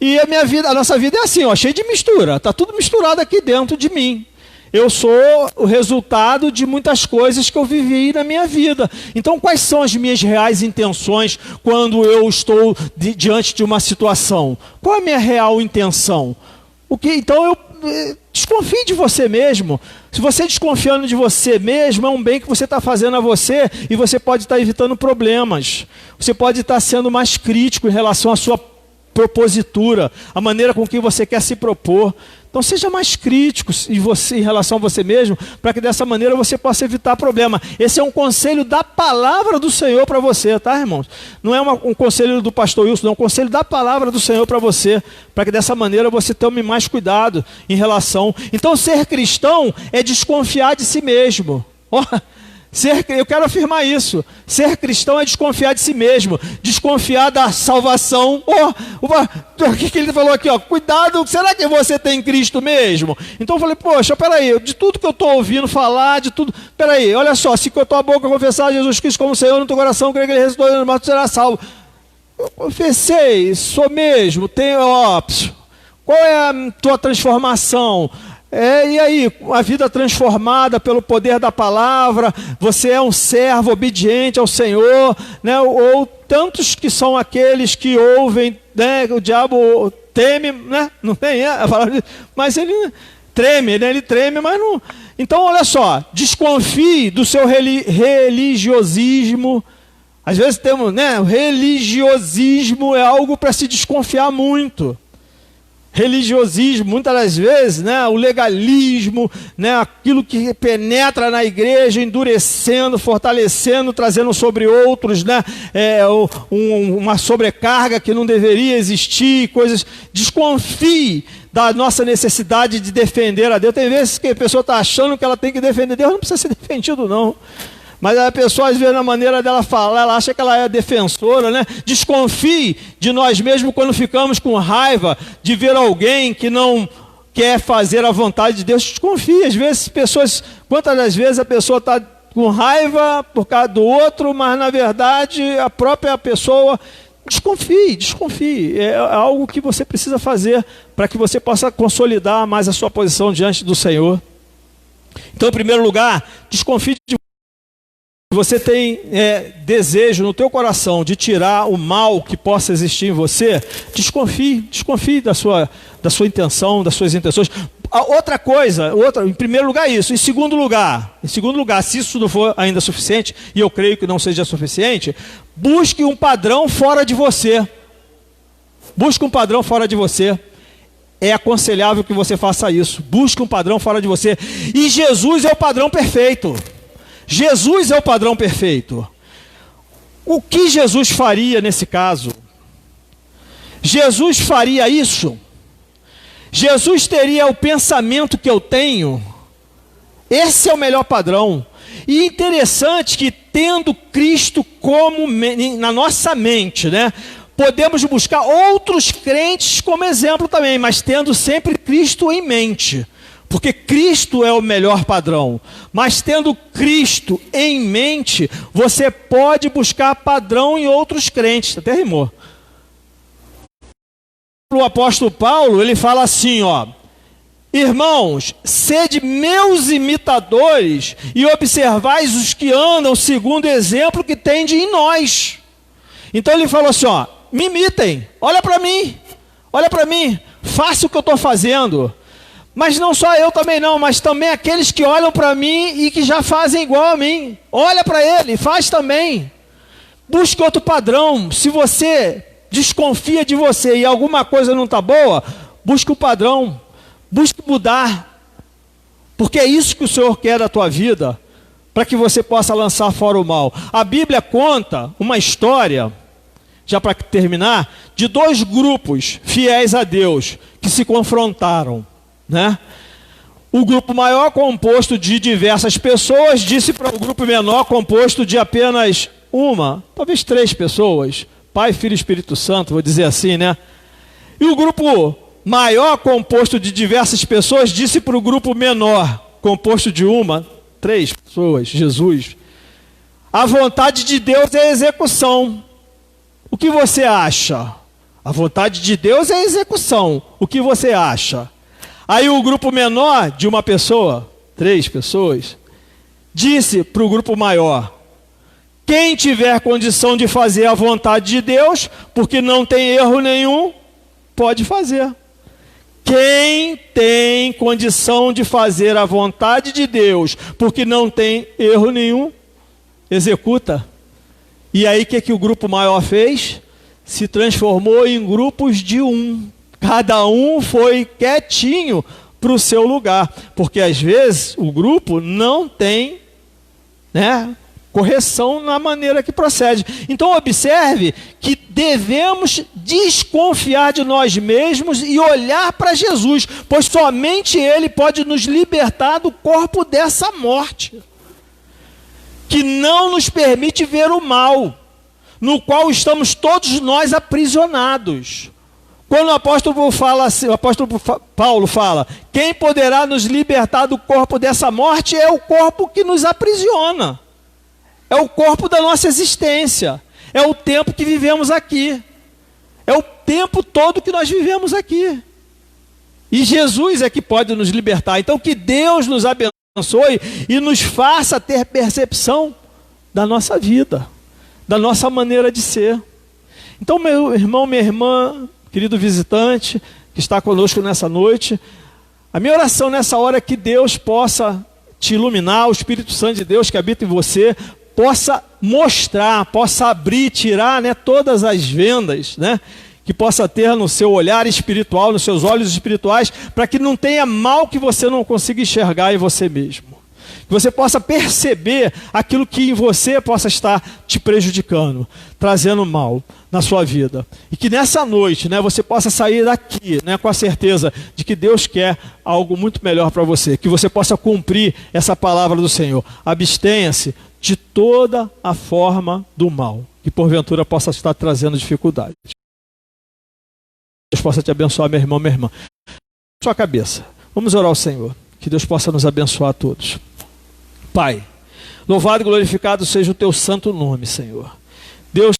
E a nossa vida é assim, ó, cheia de mistura, está tudo misturado aqui dentro de mim. Eu sou o resultado de muitas coisas que eu vivi na minha vida. Então, quais são as minhas reais intenções quando eu estou diante de uma situação? Qual é a minha real intenção? Então, desconfie de você mesmo. Se você desconfiando de você mesmo, é um bem que você está fazendo a você e você pode estar evitando problemas. Você pode estar sendo mais crítico em relação à sua propositura, a maneira com que você quer se propor. Então seja mais crítico em relação a você mesmo, para que dessa maneira você possa evitar problema. Esse é um conselho da palavra do Senhor para você, tá, irmãos? Não é um conselho do pastor Wilson, não, é um conselho da palavra do Senhor para você, para que dessa maneira você tome mais cuidado em relação. Então ser cristão é desconfiar de si mesmo. Eu quero afirmar isso. Ser cristão é desconfiar de si mesmo, desconfiar da salvação. O que ele falou aqui? Cuidado, será que você tem Cristo mesmo? Então eu falei, poxa, peraí, de tudo que eu estou ouvindo falar, de tudo, peraí, olha só, se com a tua boca confessar Jesus Cristo como Senhor, no teu coração crer que Ele ressuscitou dos mortos, será salvo. Eu confessei, sou mesmo, qual é a tua transformação? E aí, a vida transformada pelo poder da palavra, você é um servo obediente ao Senhor, né? Ou tantos que são aqueles que ouvem, né? O diabo teme, né? Não tem a palavra, mas ele treme, né? Ele treme, mas não. Então, olha só, desconfie do seu religiosismo. Às vezes temos, né? O religiosismo é algo para se desconfiar muito. Religiosismo, muitas das vezes, né, o legalismo, né, aquilo que penetra na igreja, endurecendo, fortalecendo, trazendo sobre outros, né, uma sobrecarga que não deveria existir, coisas. Desconfie da nossa necessidade de defender a Deus. Tem vezes que a pessoa está achando que ela tem que defender Deus, não precisa ser defendido não. Mas a pessoa, às vezes, na maneira dela falar, ela acha que ela é defensora, né? Desconfie de nós mesmos quando ficamos com raiva de ver alguém que não quer fazer a vontade de Deus. Desconfie. Às vezes, quantas das vezes a pessoa está com raiva por causa do outro, mas, na verdade, a própria pessoa... Desconfie. É algo que você precisa fazer para que você possa consolidar mais a sua posição diante do Senhor. Então, em primeiro lugar, desconfie de você tem desejo no teu coração de tirar o mal que possa existir em você, desconfie da sua intenção, das suas intenções. Em primeiro lugar isso. Em segundo lugar, se isso não for ainda suficiente, e eu creio que não seja suficiente, busque um padrão fora de você. Busque um padrão fora de você. É aconselhável que você faça isso. Busque um padrão fora de você. E Jesus é o padrão perfeito. Jesus é o padrão perfeito. O que Jesus faria nesse caso? Jesus faria isso? Jesus teria o pensamento que eu tenho? Esse é o melhor padrão. E interessante que, tendo Cristo como na nossa mente, né, podemos buscar outros crentes como exemplo também, mas tendo sempre Cristo em mente. Porque Cristo é o melhor padrão. Mas tendo Cristo em mente, você pode buscar padrão em outros crentes. Até rimou. O apóstolo Paulo, ele fala assim, irmãos, sede meus imitadores e observais os que andam segundo o exemplo que tende em nós. Então ele falou assim, me imitem, olha para mim, faça o que eu estou fazendo. Mas não só eu também não, mas também aqueles que olham para mim e que já fazem igual a mim. Olha para ele, faz também. Busque outro padrão. Se você desconfia de você e alguma coisa não está boa, busque um padrão. Busque mudar. Porque é isso que o Senhor quer da tua vida, para que você possa lançar fora o mal. A Bíblia conta uma história, já para terminar, de dois grupos fiéis a Deus que se confrontaram. Né? O grupo maior, composto de diversas pessoas, disse para o grupo menor, composto de apenas talvez 3 pessoas, Pai, Filho e Espírito Santo, vou dizer assim, né? E o grupo maior, composto de diversas pessoas, disse para o grupo menor, composto de 3 pessoas, Jesus: a vontade de Deus é a execução. O que você acha? A vontade de Deus é a execução. O que você acha? Aí o grupo menor, de 1 pessoa, 3 pessoas, disse para o grupo maior: quem tiver condição de fazer a vontade de Deus, porque não tem erro nenhum, pode fazer. Quem tem condição de fazer a vontade de Deus, porque não tem erro nenhum, executa. E aí o que o grupo maior fez? Se transformou em grupos de 1. Cada um foi quietinho para o seu lugar, porque às vezes o grupo não tem, né, correção na maneira que procede. Então observe que devemos desconfiar de nós mesmos e olhar para Jesus, pois somente Ele pode nos libertar do corpo dessa morte, que não nos permite ver o mal, no qual estamos todos nós aprisionados. Quando o apóstolo Paulo fala, quem poderá nos libertar do corpo dessa morte, é o corpo que nos aprisiona. É o corpo da nossa existência. É o tempo que vivemos aqui. É o tempo todo que nós vivemos aqui. E Jesus é que pode nos libertar. Então que Deus nos abençoe e nos faça ter percepção da nossa vida, da nossa maneira de ser. Então, meu irmão, minha irmã, querido visitante que está conosco nessa noite, a minha oração nessa hora é que Deus possa te iluminar, o Espírito Santo de Deus que habita em você, possa mostrar, possa abrir, tirar, né, todas as vendas, né, que possa ter no seu olhar espiritual, nos seus olhos espirituais, para que não tenha mal que você não consiga enxergar em você mesmo. Que você possa perceber aquilo que em você possa estar te prejudicando, trazendo mal na sua vida. E que nessa noite, né, você possa sair daqui, né, com a certeza de que Deus quer algo muito melhor para você. Que você possa cumprir essa palavra do Senhor. Abstenha-se de toda a forma do mal, que porventura possa estar trazendo dificuldade. Deus possa te abençoar, meu irmão, minha irmã. Sua cabeça. Vamos orar ao Senhor. Que Deus possa nos abençoar a todos. Pai, louvado e glorificado seja o teu santo nome, Senhor. Deus,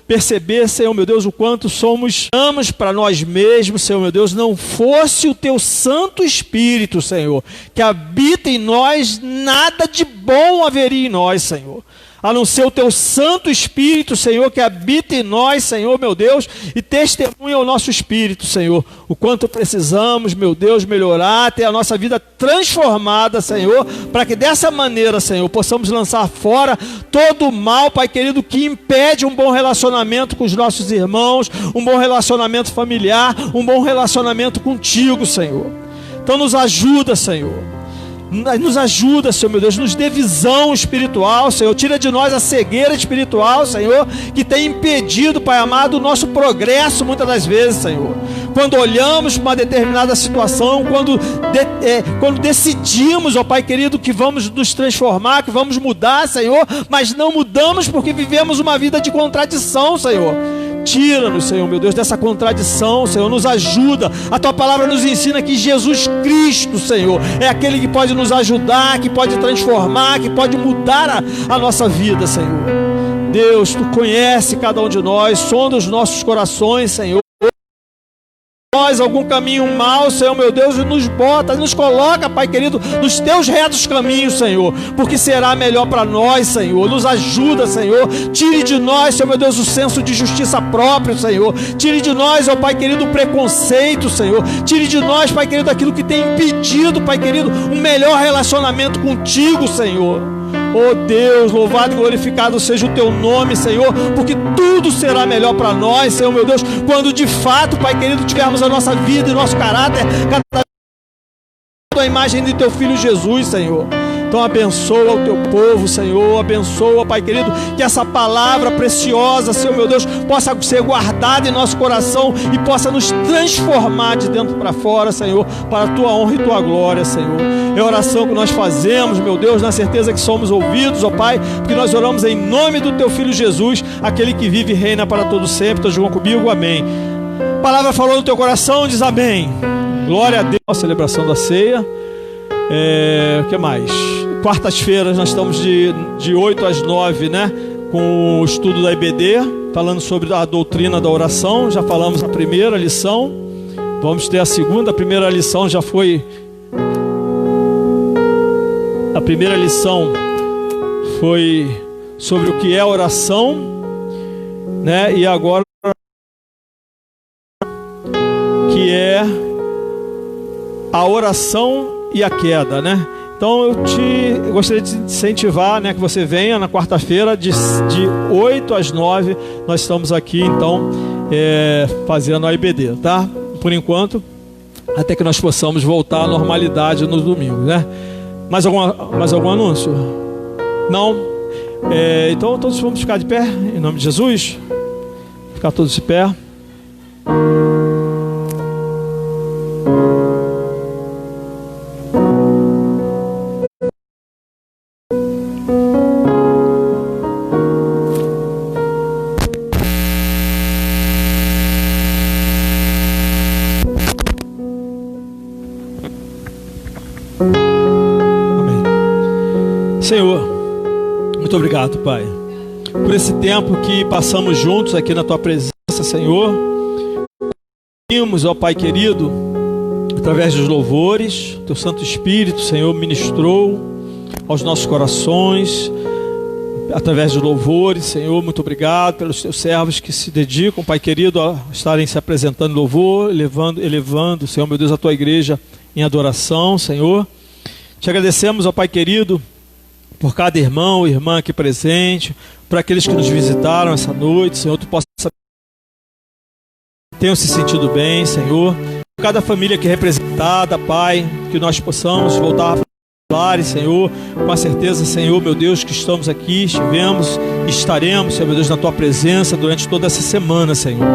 perceber, Senhor meu Deus, o quanto somos para nós mesmos, Senhor meu Deus, não fosse o teu Santo Espírito, Senhor, que habita em nós, nada de bom haveria em nós, Senhor. A não ser o teu Santo Espírito, Senhor, que habita em nós, Senhor, meu Deus, e testemunha ao nosso espírito, Senhor, o quanto precisamos, meu Deus, melhorar, ter a nossa vida transformada, Senhor, para que dessa maneira, Senhor, possamos lançar fora todo o mal, Pai querido, que impede um bom relacionamento com os nossos irmãos, um bom relacionamento familiar, um bom relacionamento contigo, Senhor. Então nos ajuda, Senhor. Nos ajuda, Senhor meu Deus, nos dê visão espiritual, Senhor, tira de nós a cegueira espiritual, Senhor, que tem impedido, Pai amado, o nosso progresso muitas das vezes, Senhor. Quando olhamos para uma determinada situação, quando decidimos, ó Pai querido, que vamos nos transformar, que vamos mudar, Senhor, mas não mudamos porque vivemos uma vida de contradição, Senhor. Tira-nos, Senhor, meu Deus, dessa contradição, Senhor, nos ajuda. A Tua palavra nos ensina que Jesus Cristo, Senhor, é aquele que pode nos ajudar, que pode transformar, que pode mudar a nossa vida, Senhor. Deus, Tu conhece cada um de nós, sonda os nossos corações, Senhor. Nós algum caminho mal, Senhor meu Deus, e nos coloca, Pai querido, nos teus retos caminhos, Senhor, porque será melhor para nós, Senhor. Nos ajuda, Senhor, tire de nós, Senhor meu Deus, o senso de justiça próprio, Senhor. Tire de nós, ó Pai querido, o preconceito, Senhor. Tire de nós, Pai querido, aquilo que tem impedido, Pai querido, um melhor relacionamento contigo, Senhor. Oh Deus, louvado e glorificado seja o Teu nome, Senhor, porque tudo será melhor para nós, Senhor meu Deus, quando de fato, Pai querido, tivermos a nossa vida e nosso caráter cada feito à imagem de teu Filho Jesus, Senhor. Então abençoa o teu povo, Senhor, abençoa, Pai querido, que essa palavra preciosa, Senhor meu Deus, possa ser guardada em nosso coração e possa nos transformar de dentro para fora, Senhor, para a tua honra e tua glória, Senhor. É a oração que nós fazemos, meu Deus, na certeza que somos ouvidos, ó Pai, porque nós oramos em nome do teu Filho Jesus, aquele que vive e reina para todo sempre. Então, jogam comigo, amém. A palavra falou no teu coração, diz amém. Glória a Deus. A celebração da ceia. O que mais? Quartas-feiras nós estamos de 8 às 9, né? Com o estudo da IBD, falando sobre a doutrina da oração. Já falamos a primeira lição. Vamos ter a segunda. A primeira lição já foi... A primeira lição foi sobre o que é oração, né? E agora que é a oração e a queda, né? Então eu gostaria de incentivar, né, que você venha na quarta-feira de 8 às 9. Nós estamos aqui então fazendo a IBD, tá? Por enquanto, até que nós possamos voltar à normalidade nos domingos, né? Mais algum anúncio? Não? Então todos vamos ficar de pé em nome de Jesus. Ficar todos de pé. Senhor, muito obrigado, Pai, por esse tempo que passamos juntos aqui na Tua presença, Senhor. Vimos, ó Pai querido, através dos louvores, Teu Santo Espírito, Senhor, ministrou aos nossos corações, através dos louvores, Senhor. Muito obrigado pelos Teus servos que se dedicam, Pai querido, a estarem se apresentando em louvor, elevando, Senhor, meu Deus, a Tua igreja em adoração, Senhor. Te agradecemos, ó Pai querido, por cada irmão e irmã aqui presente, por aqueles que nos visitaram essa noite, Senhor, Tu possa tenham se sentido bem, Senhor. Por cada família aqui representada, Pai, que nós possamos voltar para os lares, Senhor, com a certeza, Senhor, meu Deus, que estamos aqui, estivemos e estaremos, Senhor, meu Deus, na Tua presença durante toda essa semana, Senhor.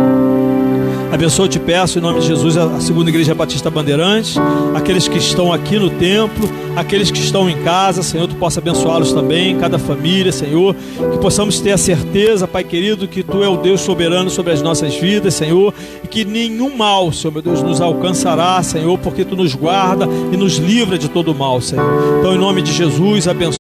Abençoa, te peço, em nome de Jesus, a Segunda Igreja Batista Bandeirantes, aqueles que estão aqui no templo, aqueles que estão em casa, Senhor, Tu possa abençoá-los também, cada família, Senhor, que possamos ter a certeza, Pai querido, que Tu é o Deus soberano sobre as nossas vidas, Senhor, e que nenhum mal, Senhor, meu Deus, nos alcançará, Senhor, porque Tu nos guarda e nos livra de todo mal, Senhor. Então, em nome de Jesus, abençoa.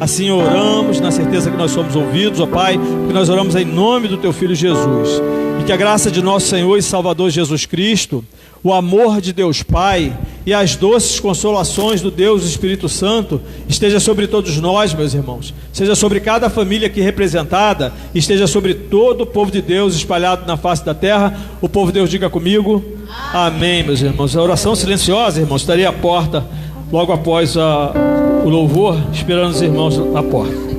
Assim oramos, na certeza que nós somos ouvidos, ó Pai, porque nós oramos em nome do Teu Filho Jesus. E que a graça de nosso Senhor e Salvador Jesus Cristo, o amor de Deus Pai e as doces consolações do Deus Espírito Santo esteja sobre todos nós, meus irmãos. Seja sobre cada família aqui representada, esteja sobre todo o povo de Deus espalhado na face da terra. O povo de Deus diga comigo, amém, meus irmãos. A oração silenciosa, irmãos, estaria à porta logo após o louvor, esperando os irmãos na porta.